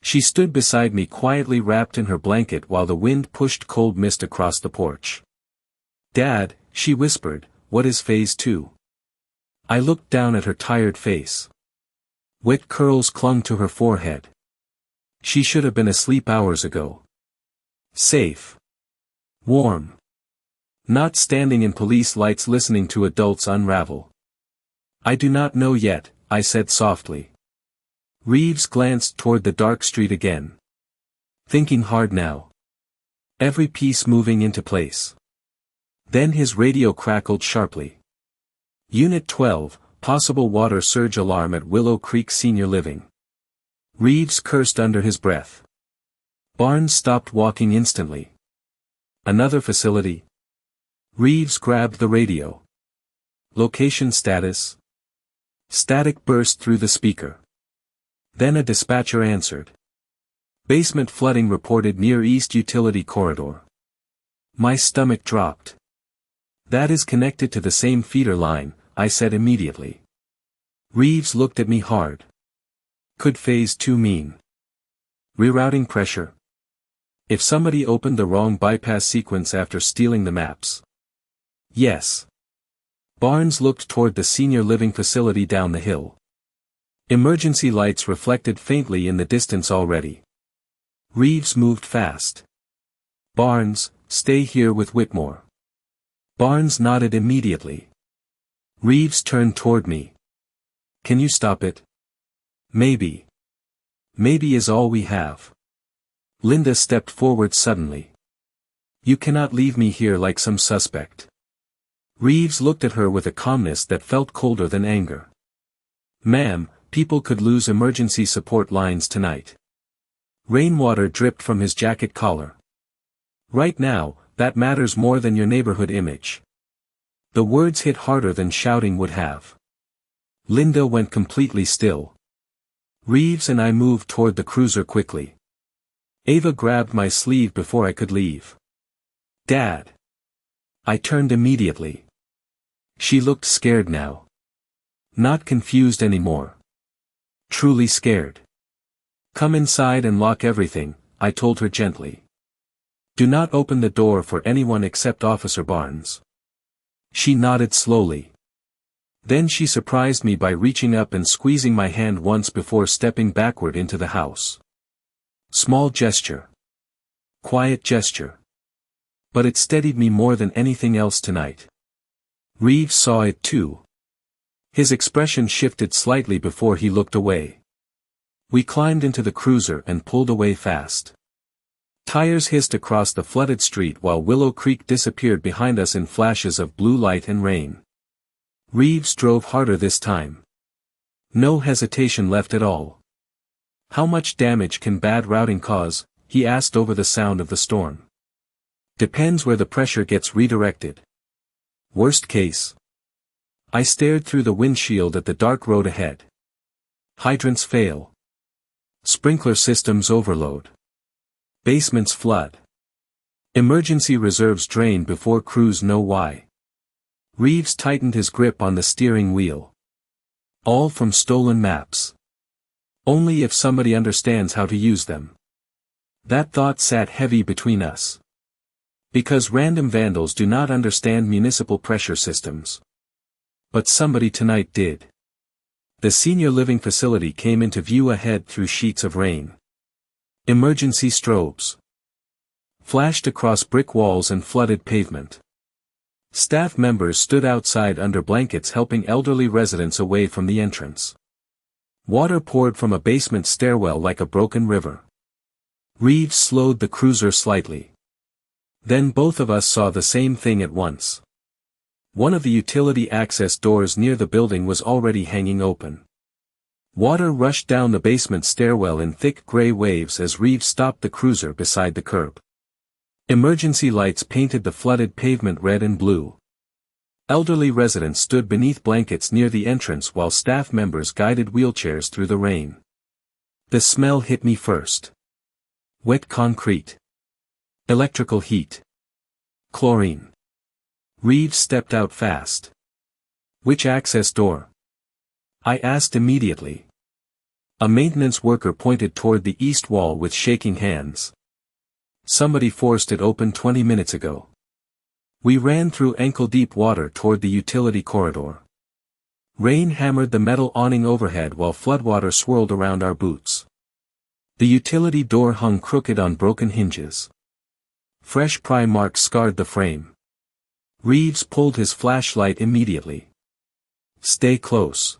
She stood beside me quietly wrapped in her blanket while the wind pushed cold mist across the porch. Dad, she whispered, what is phase 2? I looked down at her tired face. Wet curls clung to her forehead. She should have been asleep hours ago. Safe. Warm. Not standing in police lights listening to adults unravel. I do not know yet, I said softly. Reeves glanced toward the dark street again. Thinking hard now. Every piece moving into place. Then his radio crackled sharply. Unit 12, possible water surge alarm at Willow Creek Senior Living. Reeves cursed under his breath. Barnes stopped walking instantly. Another facility? Reeves grabbed the radio. Location status? Static burst through the speaker. Then a dispatcher answered. Basement flooding reported near East Utility Corridor. My stomach dropped. That is connected to the same feeder line, I said immediately. Reeves looked at me hard. Could phase 2 mean rerouting pressure? If somebody opened the wrong bypass sequence after stealing the maps? Yes. Barnes looked toward the senior living facility down the hill. Emergency lights reflected faintly in the distance already. Reeves moved fast. Barnes, stay here with Whitmore. Barnes nodded immediately. Reeves turned toward me. Can you stop it? Maybe. Maybe is all we have. Linda stepped forward suddenly. You cannot leave me here like some suspect. Reeves looked at her with a calmness that felt colder than anger. Ma'am, people could lose emergency support lines tonight. Rainwater dripped from his jacket collar. Right now, that matters more than your neighborhood image. The words hit harder than shouting would have. Linda went completely still. Reeves and I moved toward the cruiser quickly. Ava grabbed my sleeve before I could leave. Dad. I turned immediately. She looked scared now. Not confused anymore. Truly scared. Come inside and lock everything, I told her gently. Do not open the door for anyone except Officer Barnes. She nodded slowly. Then she surprised me by reaching up and squeezing my hand once before stepping backward into the house. Small gesture. Quiet gesture. But it steadied me more than anything else tonight. Reeves saw it too. His expression shifted slightly before he looked away. We climbed into the cruiser and pulled away fast. Tires hissed across the flooded street while Willow Creek disappeared behind us in flashes of blue light and rain. Reeves drove harder this time. No hesitation left at all. How much damage can bad routing cause? He asked over the sound of the storm. Depends where the pressure gets redirected. Worst case. I stared through the windshield at the dark road ahead. Hydrants fail. Sprinkler systems overload. Basements flood. Emergency reserves drain before crews know why. Reeves tightened his grip on the steering wheel. All from stolen maps. Only if somebody understands how to use them. That thought sat heavy between us. Because random vandals do not understand municipal pressure systems. But somebody tonight did. The senior living facility came into view ahead through sheets of rain. Emergency strobes flashed across brick walls and flooded pavement. Staff members stood outside under blankets helping elderly residents away from the entrance. Water poured from a basement stairwell like a broken river. Reeves slowed the cruiser slightly. Then both of us saw the same thing at once. One of the utility access doors near the building was already hanging open. Water rushed down the basement stairwell in thick gray waves as Reeves stopped the cruiser beside the curb. Emergency lights painted the flooded pavement red and blue. Elderly residents stood beneath blankets near the entrance while staff members guided wheelchairs through the rain. The smell hit me first. Wet concrete. Electrical heat. Chlorine. Reeves stepped out fast. Which access door? I asked immediately. A maintenance worker pointed toward the east wall with shaking hands. Somebody forced it open 20 minutes ago. We ran through ankle-deep water toward the utility corridor. Rain hammered the metal awning overhead while floodwater swirled around our boots. The utility door hung crooked on broken hinges. Fresh pry marks scarred the frame. Reeves pulled his flashlight immediately. Stay close.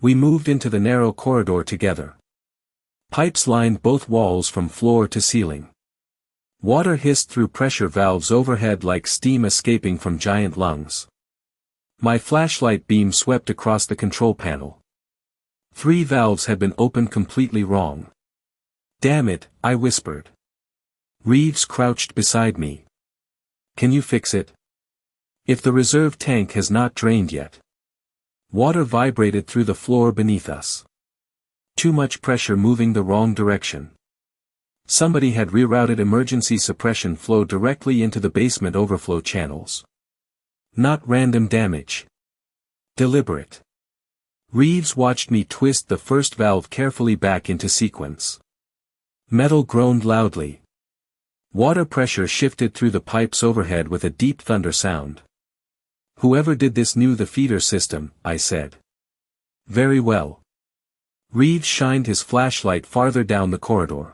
We moved into the narrow corridor together. Pipes lined both walls from floor to ceiling. Water hissed through pressure valves overhead like steam escaping from giant lungs. My flashlight beam swept across the control panel. 3 valves had been opened completely wrong. Damn it, I whispered. Reeves crouched beside me. Can you fix it? If the reserve tank has not drained yet. Water vibrated through the floor beneath us. Too much pressure moving the wrong direction. Somebody had rerouted emergency suppression flow directly into the basement overflow channels. Not random damage. Deliberate. Reeves watched me twist the first valve carefully back into sequence. Metal groaned loudly. Water pressure shifted through the pipes overhead with a deep thunder sound. Whoever did this knew the feeder system, I said. Very well. Reeves shined his flashlight farther down the corridor.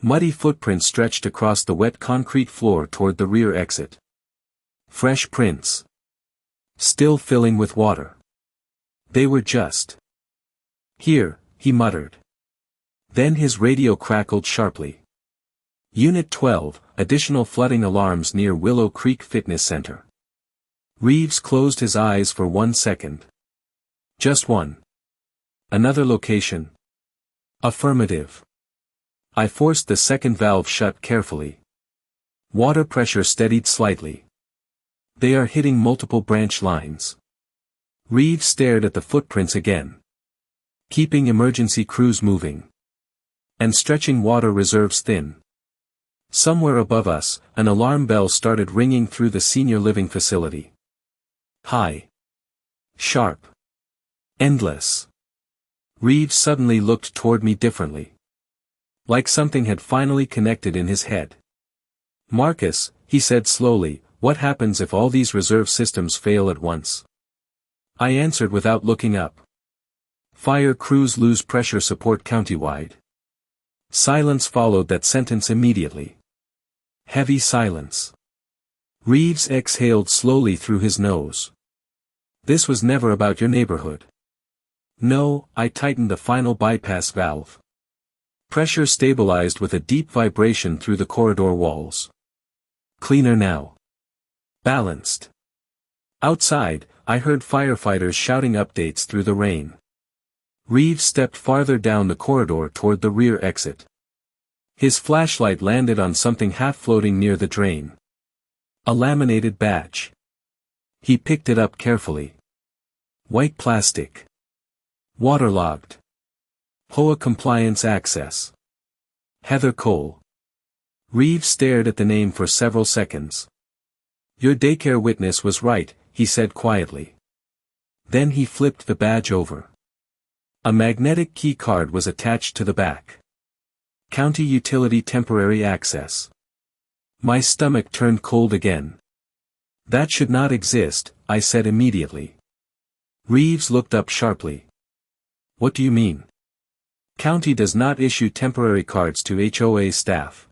Muddy footprints stretched across the wet concrete floor toward the rear exit. Fresh prints. Still filling with water. They were just. Here, he muttered. Then his radio crackled sharply. Unit 12, additional flooding alarms near Willow Creek Fitness Center. Reeves closed his eyes for 1 second. Just one. Another location? Affirmative. I forced the second valve shut carefully. Water pressure steadied slightly. They are hitting multiple branch lines. Reeves stared at the footprints again. Keeping emergency crews moving. And stretching water reserves thin. Somewhere above us, an alarm bell started ringing through the senior living facility. High. Sharp. Endless. Reeves suddenly looked toward me differently. Like something had finally connected in his head. Marcus, he said slowly, what happens if all these reserve systems fail at once? I answered without looking up. Fire crews lose pressure support countywide. Silence followed that sentence immediately. Heavy silence. Reeves exhaled slowly through his nose. This was never about your neighborhood. No, I tightened the final bypass valve. Pressure stabilized with a deep vibration through the corridor walls. Cleaner now. Balanced. Outside, I heard firefighters shouting updates through the rain. Reeves stepped farther down the corridor toward the rear exit. His flashlight landed on something half-floating near the drain. A laminated badge. He picked it up carefully. White plastic. Waterlogged. HOA compliance access. Heather Cole. Reeves stared at the name for several seconds. Your daycare witness was right, he said quietly. Then he flipped the badge over. A magnetic key card was attached to the back. County Utility Temporary Access. My stomach turned cold again. That should not exist, I said immediately. Reeves looked up sharply. What do you mean? County does not issue temporary cards to HOA staff.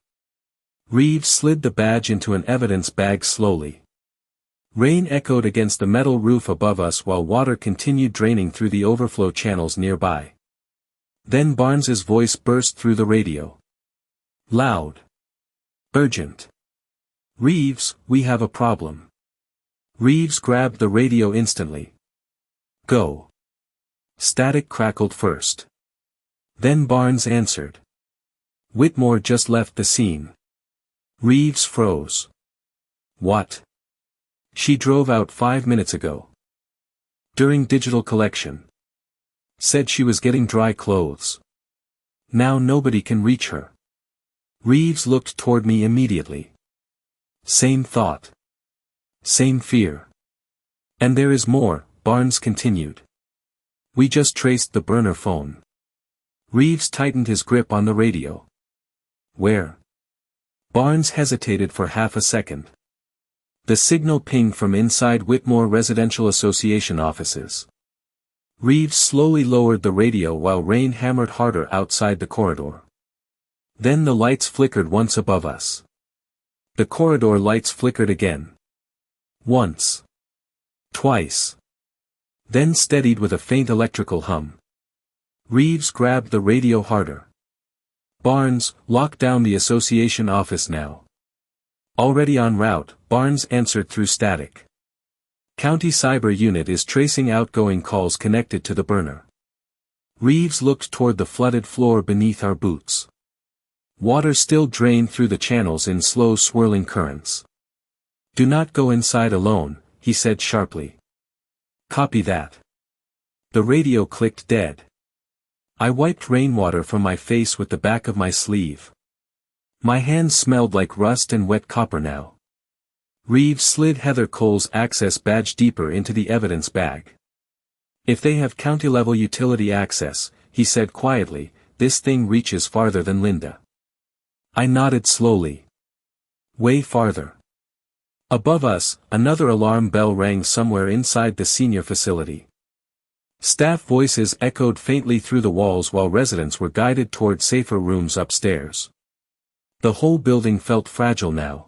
Reeves slid the badge into an evidence bag slowly. Rain echoed against the metal roof above us while water continued draining through the overflow channels nearby. Then Barnes's voice burst through the radio. Loud. Urgent. Reeves, we have a problem. Reeves grabbed the radio instantly. Go. Static crackled first. Then Barnes answered. Whitmore just left the scene. Reeves froze. What? She drove out 5 minutes ago. During digital collection. Said she was getting dry clothes. Now nobody can reach her. Reeves looked toward me immediately. Same thought. Same fear. And there is more, Barnes continued. We just traced the burner phone. Reeves tightened his grip on the radio. Where? Barnes hesitated for half a second. The signal pinged from inside Whitmore Residential Association offices. Reeves slowly lowered the radio while rain hammered harder outside the corridor. Then the lights flickered once above us. The corridor lights flickered again. Once. Twice. Then steadied with a faint electrical hum. Reeves grabbed the radio harder. Barnes, lock down the association office now. Already en route, Barnes answered through static. County Cyber Unit is tracing outgoing calls connected to the burner. Reeves looked toward the flooded floor beneath our boots. Water still drained through the channels in slow swirling currents. Do not go inside alone, he said sharply. Copy that. The radio clicked dead. I wiped rainwater from my face with the back of my sleeve. My hands smelled like rust and wet copper now. Reeves slid Heather Cole's access badge deeper into the evidence bag. If they have county-level utility access, he said quietly, this thing reaches farther than Linda. I nodded slowly. Way farther. Above us, another alarm bell rang somewhere inside the senior facility. Staff voices echoed faintly through the walls while residents were guided toward safer rooms upstairs. The whole building felt fragile now.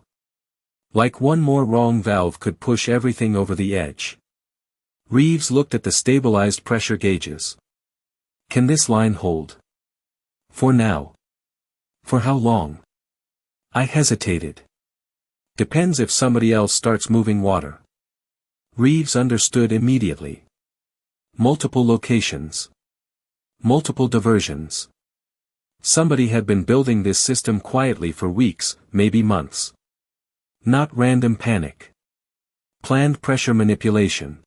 Like one more wrong valve could push everything over the edge. Reeves looked at the stabilized pressure gauges. Can this line hold? For now. For how long? I hesitated. Depends if somebody else starts moving water. Reeves understood immediately. Multiple locations. Multiple diversions. Somebody had been building this system quietly for weeks, maybe months. Not random panic. Planned pressure manipulation.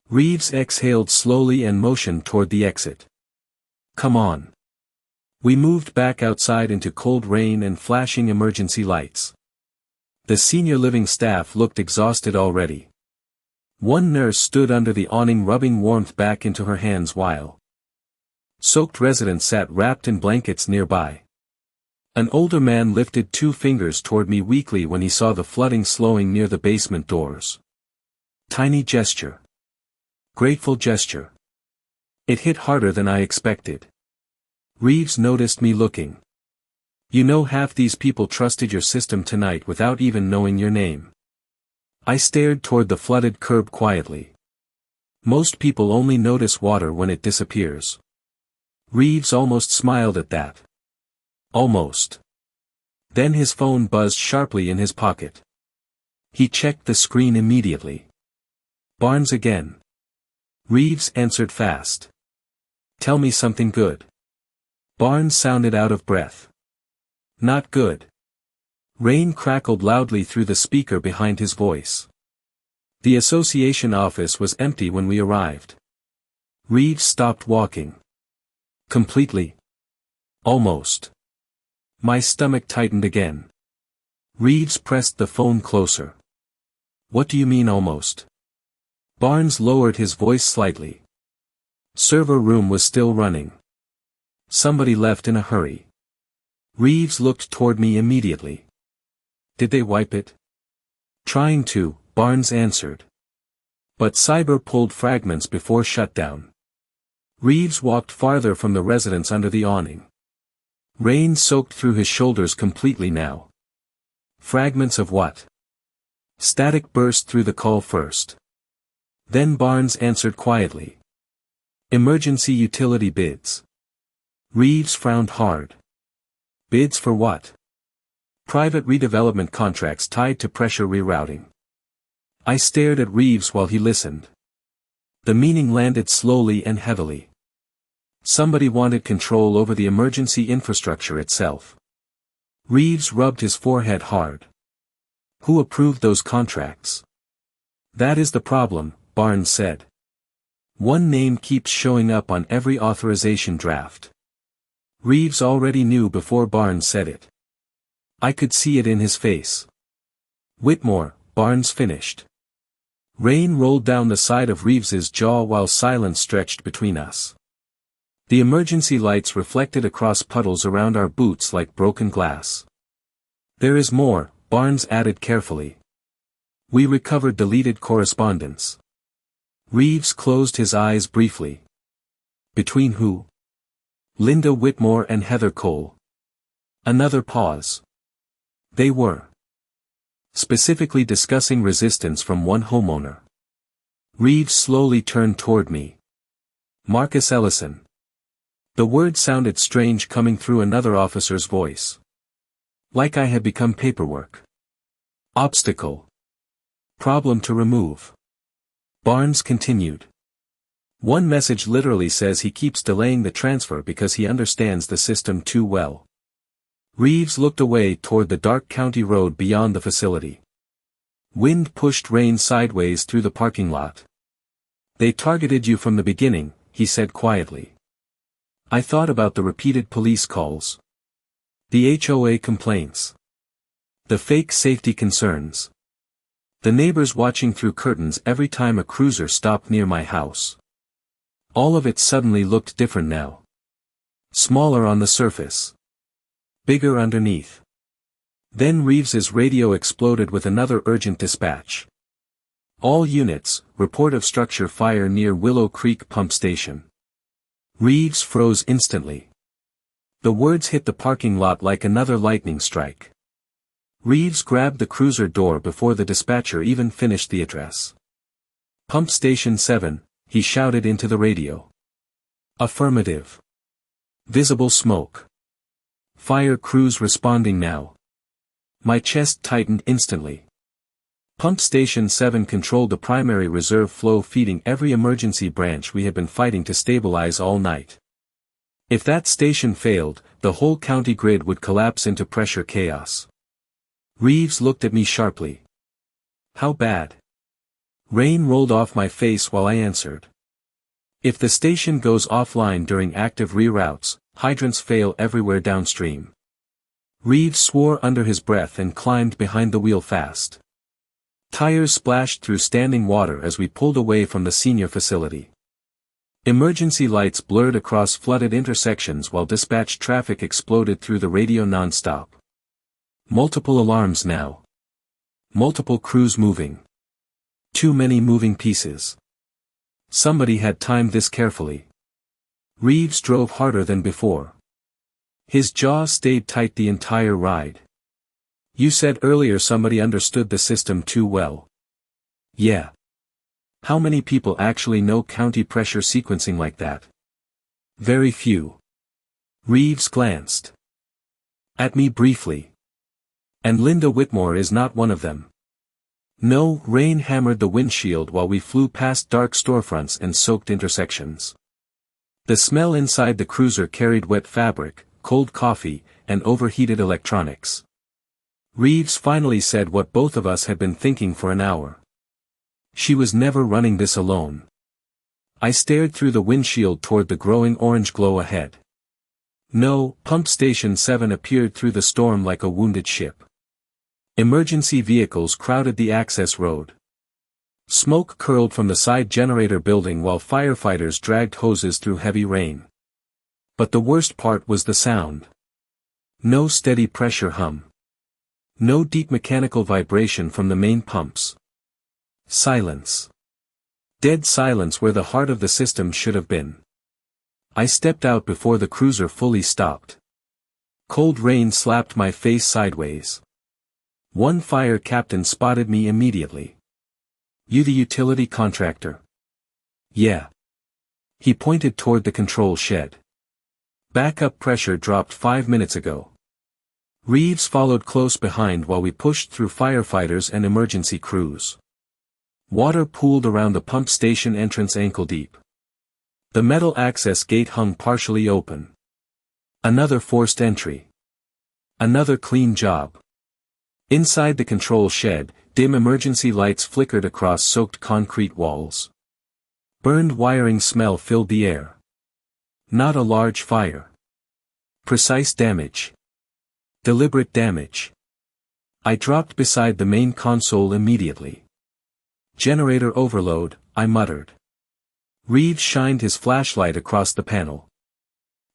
Reeves exhaled slowly and motioned toward the exit. Come on. We moved back outside into cold rain and flashing emergency lights. The senior living staff looked exhausted already. One nurse stood under the awning rubbing warmth back into her hands while soaked residents sat wrapped in blankets nearby. An older man lifted 2 fingers toward me weakly when he saw the flooding slowing near the basement doors. Tiny gesture. Grateful gesture. It hit harder than I expected. Reeves noticed me looking. You know half these people trusted your system tonight without even knowing your name. I stared toward the flooded curb quietly. Most people only notice water when it disappears. Reeves almost smiled at that. Almost. Then his phone buzzed sharply in his pocket. He checked the screen immediately. Barnes again. Reeves answered fast. Tell me something good. Barnes sounded out of breath. Not good. Rain crackled loudly through the speaker behind his voice. The association office was empty when we arrived. Reeves stopped walking. Completely. Almost. My stomach tightened again. Reeves pressed the phone closer. What do you mean almost? Barnes lowered his voice slightly. Server room was still running. Somebody left in a hurry. Reeves looked toward me immediately. Did they wipe it? Trying to, Barnes answered. But Cyber pulled fragments before shutdown. Reeves walked farther from the residence under the awning. Rain soaked through his shoulders completely now. Fragments of what? Static burst through the call first. Then Barnes answered quietly. Emergency utility bids. Reeves frowned hard. Bids for what? Private redevelopment contracts tied to pressure rerouting. I stared at Reeves while he listened. The meaning landed slowly and heavily. Somebody wanted control over the emergency infrastructure itself. Reeves rubbed his forehead hard. Who approved those contracts? That is the problem, Barnes said. One name keeps showing up on every authorization draft. Reeves already knew before Barnes said it. I could see it in his face. Whitmore, Barnes finished. Rain rolled down the side of Reeves's jaw while silence stretched between us. The emergency lights reflected across puddles around our boots like broken glass. There is more, Barnes added carefully. We recovered deleted correspondence. Reeves closed his eyes briefly. Between who? Linda Whitmore and Heather Cole. Another pause. They were specifically discussing resistance from one homeowner. Reeves slowly turned toward me. Marcus Ellison. The word sounded strange coming through another officer's voice. Like I had become paperwork. Obstacle. Problem to remove. Barnes continued. One message literally says he keeps delaying the transfer because he understands the system too well. Reeves looked away toward the dark county road beyond the facility. Wind pushed Rain sideways through the parking lot. They targeted you from the beginning, he said quietly. I thought about the repeated police calls. The HOA complaints. The fake safety concerns. The neighbors watching through curtains every time a cruiser stopped near my house. All of it suddenly looked different now. Smaller on the surface. Bigger underneath. Then Reeves's radio exploded with another urgent dispatch. All units, report of structure fire near Willow Creek Pump Station. Reeves froze instantly. The words hit the parking lot like another lightning strike. Reeves grabbed the cruiser door before the dispatcher even finished the address. Pump Station 7, he shouted into the radio. Affirmative. Visible smoke. Fire crews responding now. My chest tightened instantly. Pump Station 7 controlled the primary reserve flow feeding every emergency branch we had been fighting to stabilize all night. If that station failed, the whole county grid would collapse into pressure chaos. Reeves looked at me sharply. How bad? Rain rolled off my face while I answered. If the station goes offline during active reroutes, hydrants fail everywhere downstream. Reeves swore under his breath and climbed behind the wheel fast. Tires splashed through standing water as we pulled away from the senior facility. Emergency lights blurred across flooded intersections while dispatch traffic exploded through the radio nonstop. Multiple alarms now. Multiple crews moving. Too many moving pieces. Somebody had timed this carefully. Reeves drove harder than before. His jaw stayed tight the entire ride. You said earlier somebody understood the system too well. Yeah. How many people actually know county pressure sequencing like that? Very few. Reeves glanced at me briefly. And Linda Whitmore is not one of them. No, rain hammered the windshield while we flew past dark storefronts and soaked intersections. The smell inside the cruiser carried wet fabric, cold coffee, and overheated electronics. Reeves finally said what both of us had been thinking for an hour. She was never running this alone. I stared through the windshield toward the growing orange glow ahead. No, Pump Station 7 appeared through the storm like a wounded ship. Emergency vehicles crowded the access road. Smoke curled from the side generator building while firefighters dragged hoses through heavy rain. But the worst part was the sound. No steady pressure hum. No deep mechanical vibration from the main pumps. Silence. Dead silence where the heart of the system should have been. I stepped out before the cruiser fully stopped. Cold rain slapped my face sideways. One fire captain spotted me immediately. "You the utility contractor?" "Yeah." He pointed toward the control shed. "Backup pressure dropped 5 minutes ago." Reeves followed close behind while we pushed through firefighters and emergency crews. Water pooled around the pump station entrance ankle deep. The metal access gate hung partially open. Another forced entry. Another clean job. Inside the control shed, dim emergency lights flickered across soaked concrete walls. Burned wiring smell filled the air. Not a large fire. Precise damage. Deliberate damage. I dropped beside the main console immediately. "Generator overload," I muttered. Reeves shined his flashlight across the panel.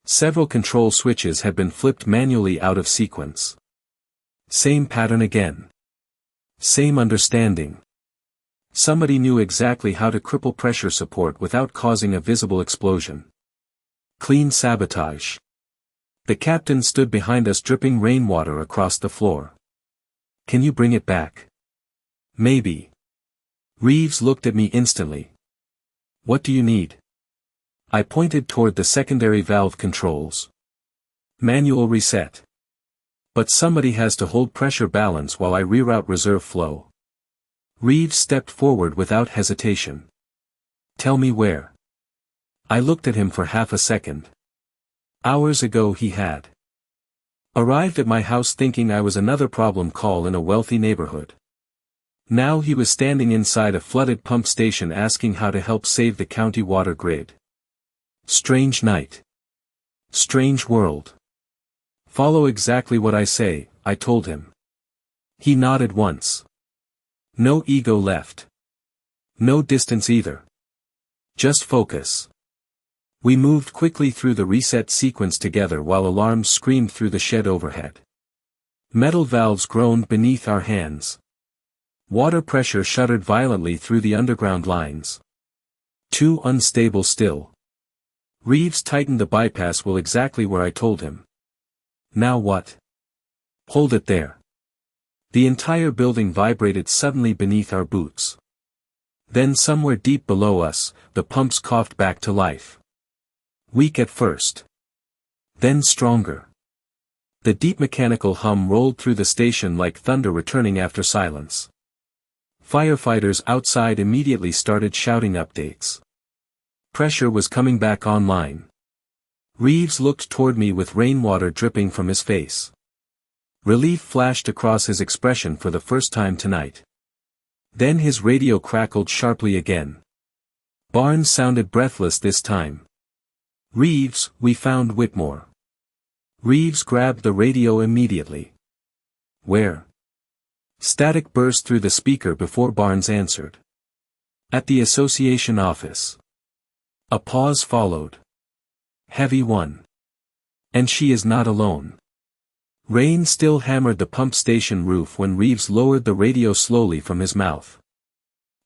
Several control switches had been flipped manually out of sequence. Same pattern again. Same understanding. Somebody knew exactly how to cripple pressure support without causing a visible explosion. Clean sabotage. The captain stood behind us dripping rainwater across the floor. "Can you bring it back?" "Maybe." Reeves looked at me instantly. "What do you need?" I pointed toward the secondary valve controls. "Manual reset." "But somebody has to hold pressure balance while I reroute reserve flow." Reeves stepped forward without hesitation. "Tell me where." I looked at him for half a second. Hours ago he had arrived at my house thinking I was another problem call in a wealthy neighborhood. Now he was standing inside a flooded pump station asking how to help save the county water grid. Strange night. Strange world. "Follow exactly what I say," I told him. He nodded once. No ego left. No distance either. Just focus. We moved quickly through the reset sequence together while alarms screamed through the shed overhead. Metal valves groaned beneath our hands. Water pressure shuddered violently through the underground lines. Too unstable still. Reeves tightened the bypass well exactly where I told him. "Now what?" "Hold it there." The entire building vibrated suddenly beneath our boots. Then somewhere deep below us, the pumps coughed back to life. Weak at first. Then stronger. The deep mechanical hum rolled through the station like thunder returning after silence. Firefighters outside immediately started shouting updates. Pressure was coming back online. Reeves looked toward me with rainwater dripping from his face. Relief flashed across his expression for the first time tonight. Then his radio crackled sharply again. Barnes sounded breathless this time. "Reeves, we found Whitmore." Reeves grabbed the radio immediately. "Where?" Static burst through the speaker before Barnes answered. "At the association office." A pause followed. Heavy one. "And she is not alone." Rain still hammered the pump station roof when Reeves lowered the radio slowly from his mouth.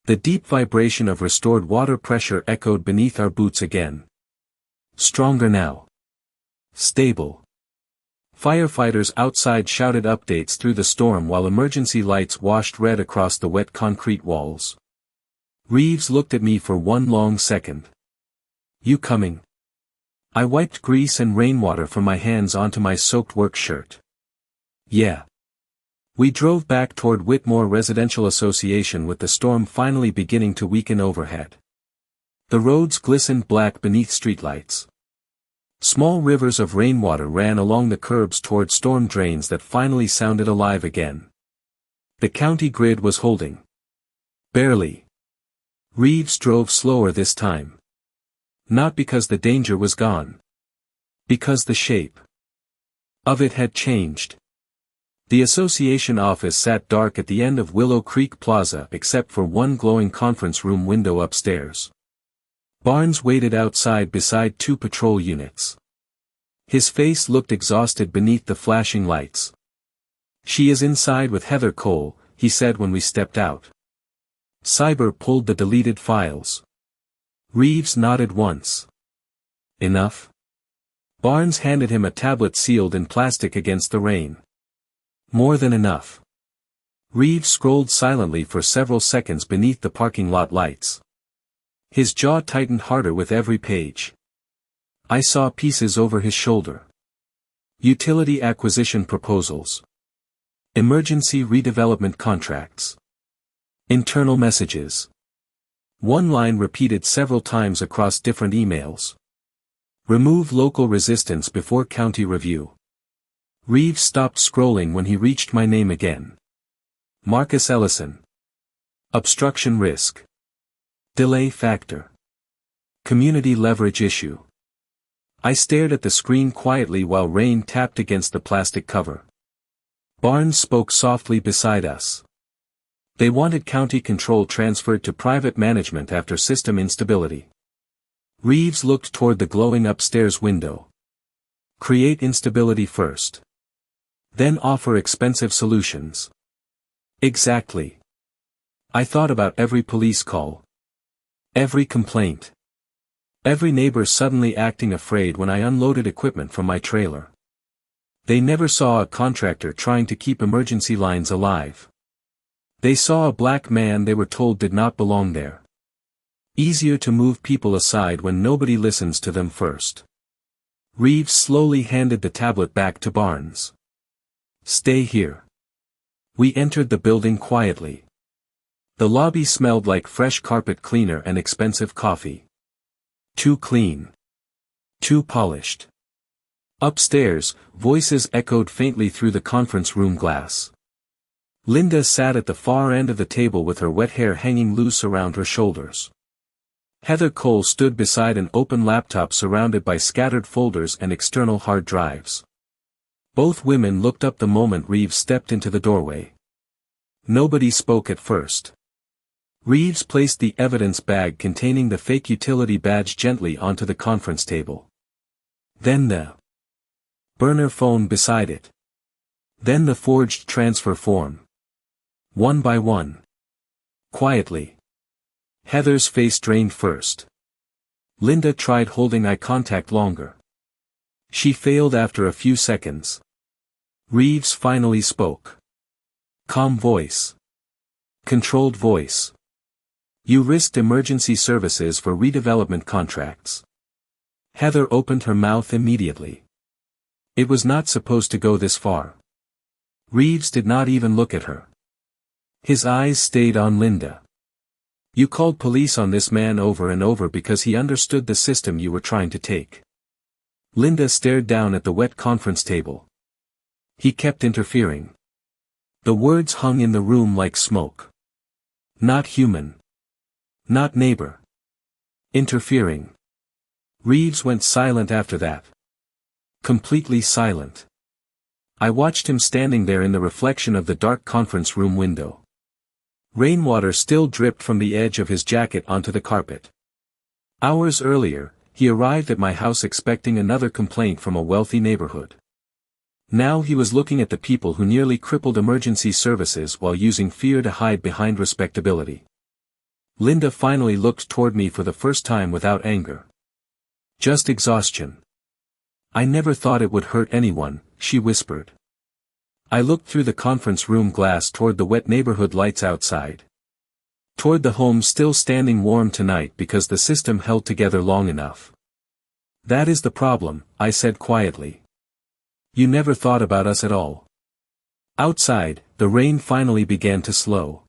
The deep vibration of restored water pressure echoed beneath our boots again. Stronger now. Stable. Firefighters outside shouted updates through the storm while emergency lights washed red across the wet concrete walls. Reeves looked at me for one long second. "You coming?" I wiped grease and rainwater from my hands onto my soaked work shirt. "Yeah." We drove back toward Whitmore Residential Association with the storm finally beginning to weaken overhead. The roads glistened black beneath streetlights. Small rivers of rainwater ran along the curbs toward storm drains that finally sounded alive again. The county grid was holding. Barely. Reeves drove slower this time. Not because the danger was gone. Because the shape of it had changed. The association office sat dark at the end of Willow Creek Plaza except for one glowing conference room window upstairs. Barnes waited outside beside two patrol units. His face looked exhausted beneath the flashing lights. "She is inside with Heather Cole," he said when we stepped out. Cyber pulled the deleted files. Reeves nodded once. "Enough?" Barnes handed him a tablet sealed in plastic against the rain. "More than enough." Reeves scrolled silently for several seconds beneath the parking lot lights. His jaw tightened harder with every page. I saw pieces over his shoulder. Utility acquisition proposals. Emergency redevelopment contracts. Internal messages. One line repeated several times across different emails. Remove local resistance before county review. Reeves stopped scrolling when he reached my name again. Marcus Ellison. Obstruction risk. Delay factor. Community leverage issue. I stared at the screen quietly while rain tapped against the plastic cover. Barnes spoke softly beside us. They wanted county control transferred to private management after system instability. Reeves looked toward the glowing upstairs window. Create instability first. Then offer expensive solutions. Exactly. I thought about every police call. Every complaint. Every neighbor suddenly acting afraid when I unloaded equipment from my trailer. They never saw a contractor trying to keep emergency lines alive. They saw a black man they were told did not belong there. Easier to move people aside when nobody listens to them first. Reeves slowly handed the tablet back to Barnes. Stay here. We entered the building quietly. The lobby smelled like fresh carpet cleaner and expensive coffee. Too clean. Too polished. Upstairs, voices echoed faintly through the conference room glass. Linda sat at the far end of the table with her wet hair hanging loose around her shoulders. Heather Cole stood beside an open laptop surrounded by scattered folders and external hard drives. Both women looked up the moment Reeves stepped into the doorway. Nobody spoke at first. Reeves placed the evidence bag containing the fake utility badge gently onto the conference table. Then the burner phone beside it. Then the forged transfer form. One by one. Quietly. Heather's face drained first. Linda tried holding eye contact longer. She failed after a few seconds. Reeves finally spoke. Calm voice. Controlled voice. You risked emergency services for redevelopment contracts. Heather opened her mouth immediately. It was not supposed to go this far. Reeves did not even look at her. His eyes stayed on Linda. You called police on this man over and over because he understood the system you were trying to take. Linda stared down at the wet conference table. He kept interfering. The words hung in the room like smoke. Not human. Not neighbor. Interfering. Reeves went silent after that. Completely silent. I watched him standing there in the reflection of the dark conference room window. Rainwater still dripped from the edge of his jacket onto the carpet. Hours earlier, he arrived at my house expecting another complaint from a wealthy neighborhood. Now he was looking at the people who nearly crippled emergency services while using fear to hide behind respectability. Linda finally looked toward me for the first time without anger. Just exhaustion. I never thought it would hurt anyone, she whispered. I looked through the conference room glass toward the wet neighborhood lights outside. Toward the home still standing warm tonight because the system held together long enough. That is the problem, I said quietly. You never thought about us at all. Outside, the rain finally began to slow.